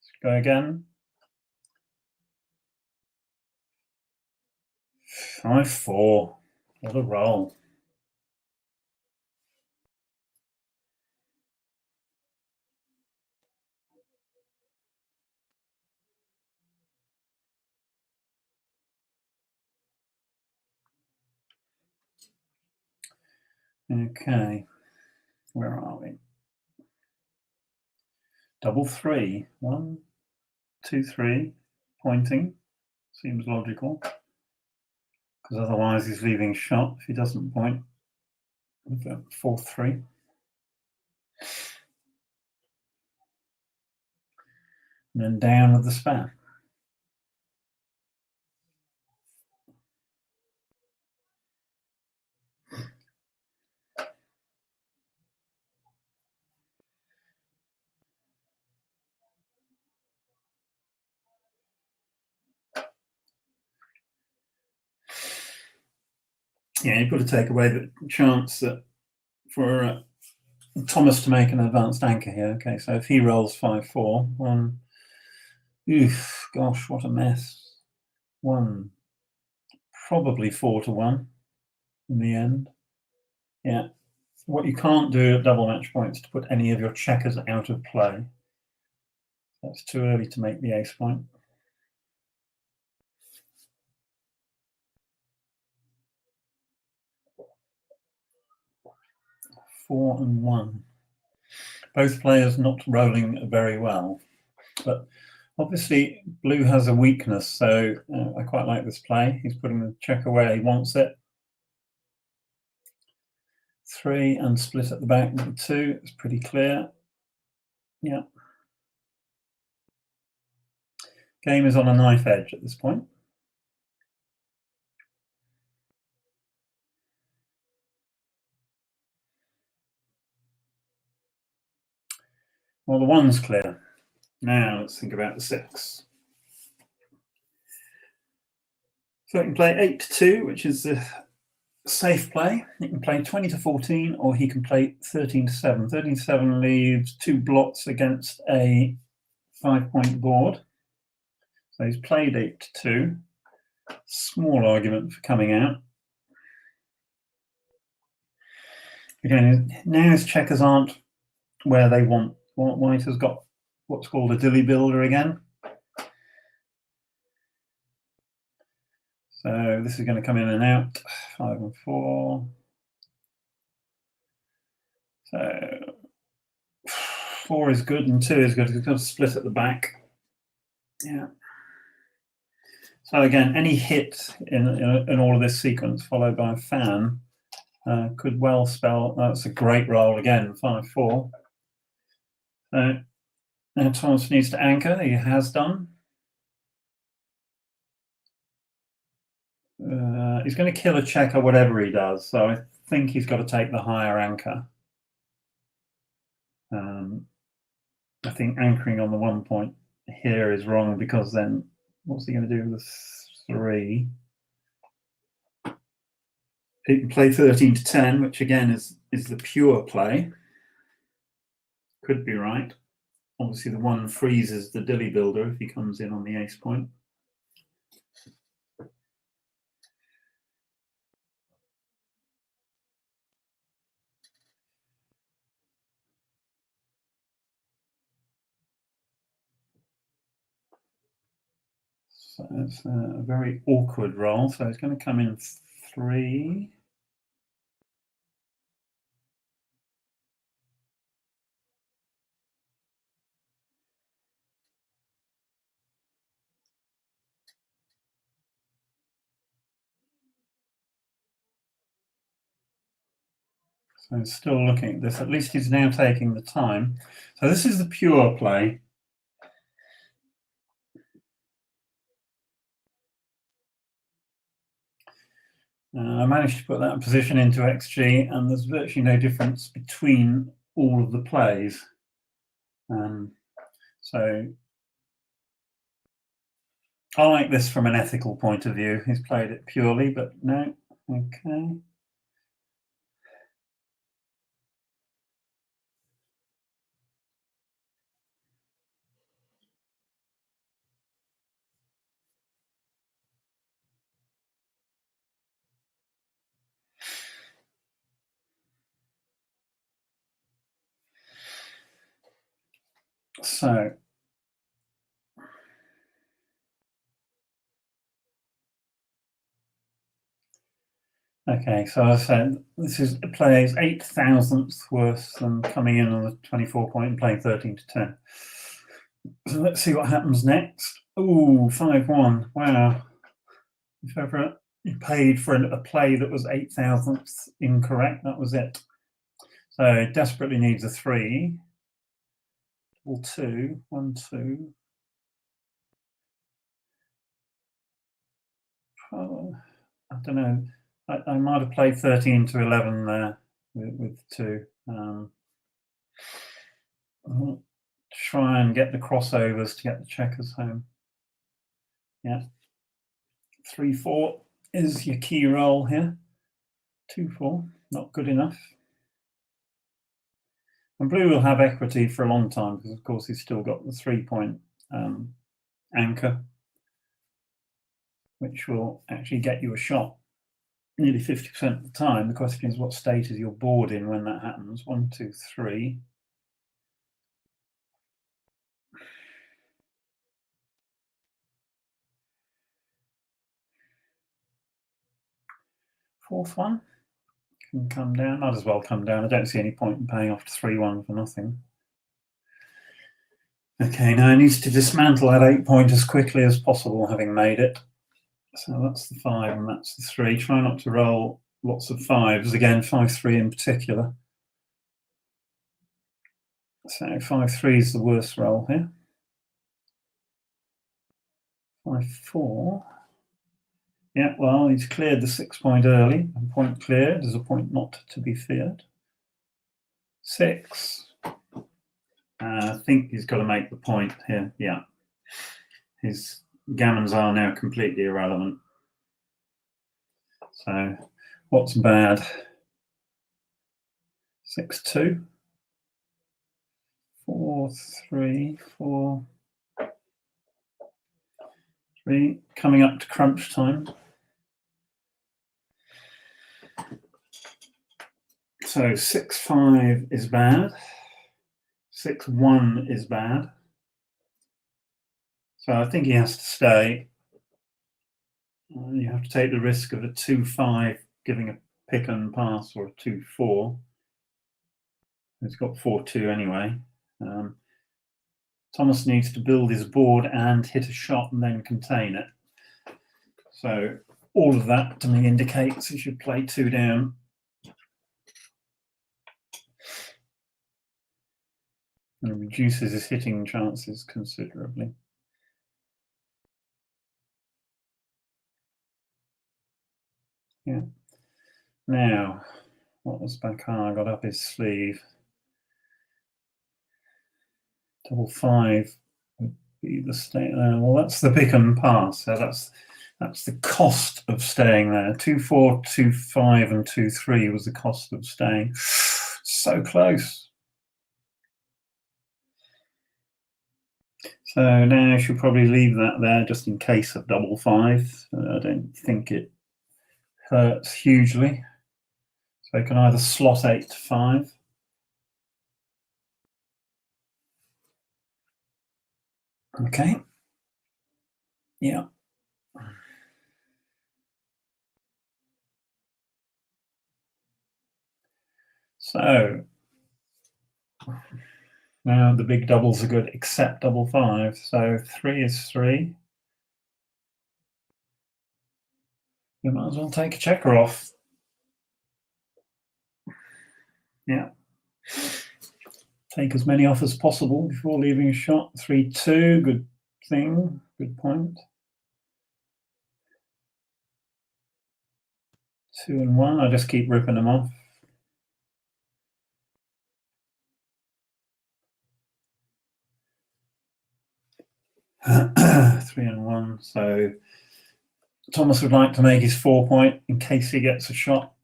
Let's go again. 5-4. What a roll. Okay, where are we? Double 3. 1, 2, 3. Pointing. Seems logical. Because otherwise he's leaving shot if he doesn't point. With that 4-3. And then down with the span. Yeah, you've got to take away the chance that for Thomas to make an advanced anchor here. Okay, so if he rolls 5-4, one, oof, gosh, what a mess. One, probably 4-1 in the end. Yeah, what you can't do at double match point is to put any of your checkers out of play. That's too early to make the ace point. Four and one. Both players not rolling very well, but obviously blue has a weakness, so I quite like this play. He's putting the checker where he wants it. 3 and split at the back with 2. It's pretty clear. Yeah. Game is on a knife edge at this point. Well, the 1's clear. Now let's think about the 6. So he can play 8-2, which is the safe play. He can play 20-14, or he can play 13-7. 13-7 leaves 2 blots against a 5-point board. So he's played 8-2. Small argument for coming out. Again, now his checkers aren't where they want. White has got what's called a dilly builder again. So this is going to come in and out. 5 and 4. So 4 is good and 2 is good. It's going to split at the back. Yeah. So again, any hit in all of this sequence followed by a fan could well spell that's a great roll again. 5-4. So now Thomas needs to anchor. He has done. He's going to kill a checker whatever he does. So I think he's got to take the higher anchor. I think anchoring on the 1 point here is wrong, because then what's he going to do with the 3? He can play 13-10, which again is the pure play. Could be right. Obviously the 1 freezes the dilly builder if he comes in on the ace point. So it's a very awkward roll. So it's going to come in 3. So still looking at this. At least he's now taking the time. So this is the pure play. I managed to put that position into XG, and there's virtually no difference between all of the plays. So I like this from an ethical point of view. He's played it purely, but no. Okay. So okay, so I said this is plays 8/1000th worse than coming in on the 24 point and playing 13-10. So let's see what happens next. Ooh, 5-1. Wow. If ever you paid for a play that was 8/1000th incorrect, that was it. So it desperately needs a 3. Or 2. 1, 2. Oh, I don't know. I might have played 13-11 there with 2. I'll try and get the crossovers to get the checkers home. Yeah. 3-4 is your key roll here. 2-4, not good enough. And blue will have equity for a long time because, of course, he's still got the 3-point anchor, which will actually get you a shot nearly 50% of the time. The question is, what state is your board in when that happens? 1, 2, 3. Fourth one can come down. Might as well come down. I don't see any point in paying off to 3-1 for nothing. Okay, now he needs to dismantle that 8-point as quickly as possible, having made it. So that's the 5 and that's the 3. Try not to roll lots of 5s. Again, 5-3 in particular. So 5-3 is the worst roll here. 5-4. Yeah, well, he's cleared the 6-point early. A point cleared is a point not to be feared. 6. I think he's got to make the point here. Yeah. His gammons are now completely irrelevant. So what's bad? 6-2. 4-3. 4-3. Coming up to crunch time. So 6-5 is bad. 6-1 is bad. So I think he has to stay. You have to take the risk of a 2-5 giving a pick and pass, or a 2-4. He's got 4-2 anyway. Thomas needs to build his board and hit a shot and then contain it. So all of that to me indicates he should play 2 down. And reduces his hitting chances considerably. Yeah. Now, what was Bakar got up his sleeve? 5-5 would be the state there. Well, that's the pick and pass. So that's the cost of staying there. 2-4, 2-5, and 2-3 was the cost of staying. So close. So now I should probably leave that there just in case of 5-5. I don't think it hurts hugely. So I can either slot 8-5. Okay. Yeah. So now the big doubles are good, except 5-5. So 3 is 3. You might as well take a checker off. Yeah. Take as many off as possible before leaving a shot. 3-2, good thing, good point. 2 and 1, I just keep ripping them off. Three and 1. So Thomas would like to make his 4-point in case he gets a shot.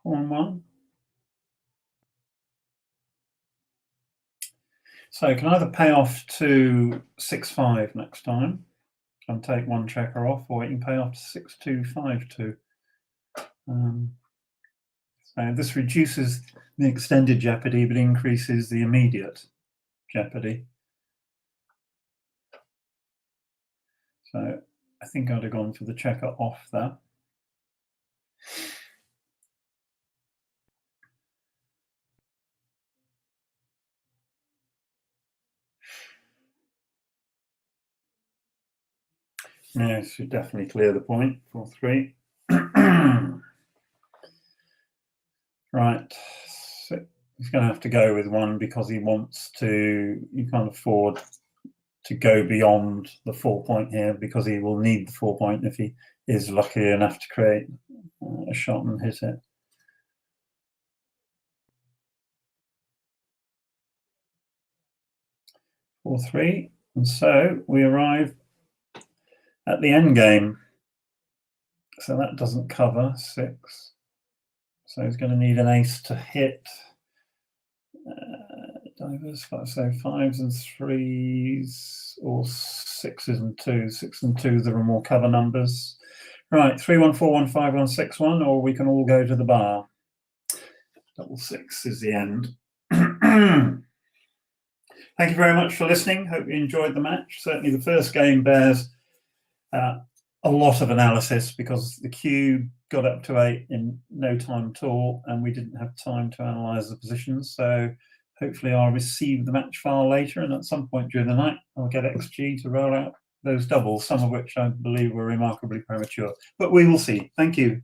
Four and 1. So you can either pay off to 6-5 next time and take 1 checker off, or you can pay off to 6-2, 5-2. So this reduces the extended jeopardy but increases the immediate jeopardy. So I think I'd have gone for the checker off there. Yeah, it should definitely clear the point. 4-3. Right. So he's going to have to go with 1 because he wants to. You can't afford to go beyond the 4-point here because he will need the 4-point if he is lucky enough to create a shot and hit it. 4-3, and so we arrive at the end game. So that doesn't cover 6. So he's going to need an ace to hit. Diversify, so 5s and 3s, or 6s and 2s. 6 and 2s, there are more cover numbers. Right, 3, 1, 4, 1, 5, 1, 6, 1, or we can all go to the bar. Double 6 is the end. Thank you very much for listening. Hope you enjoyed the match. Certainly the first game bears a lot of analysis because the cube got up to 8 in no time at all, and we didn't have time to analyse the positions. So hopefully I'll receive the match file later, and at some point during the night I'll get XG to roll out those doubles, some of which I believe were remarkably premature. But we will see. Thank you.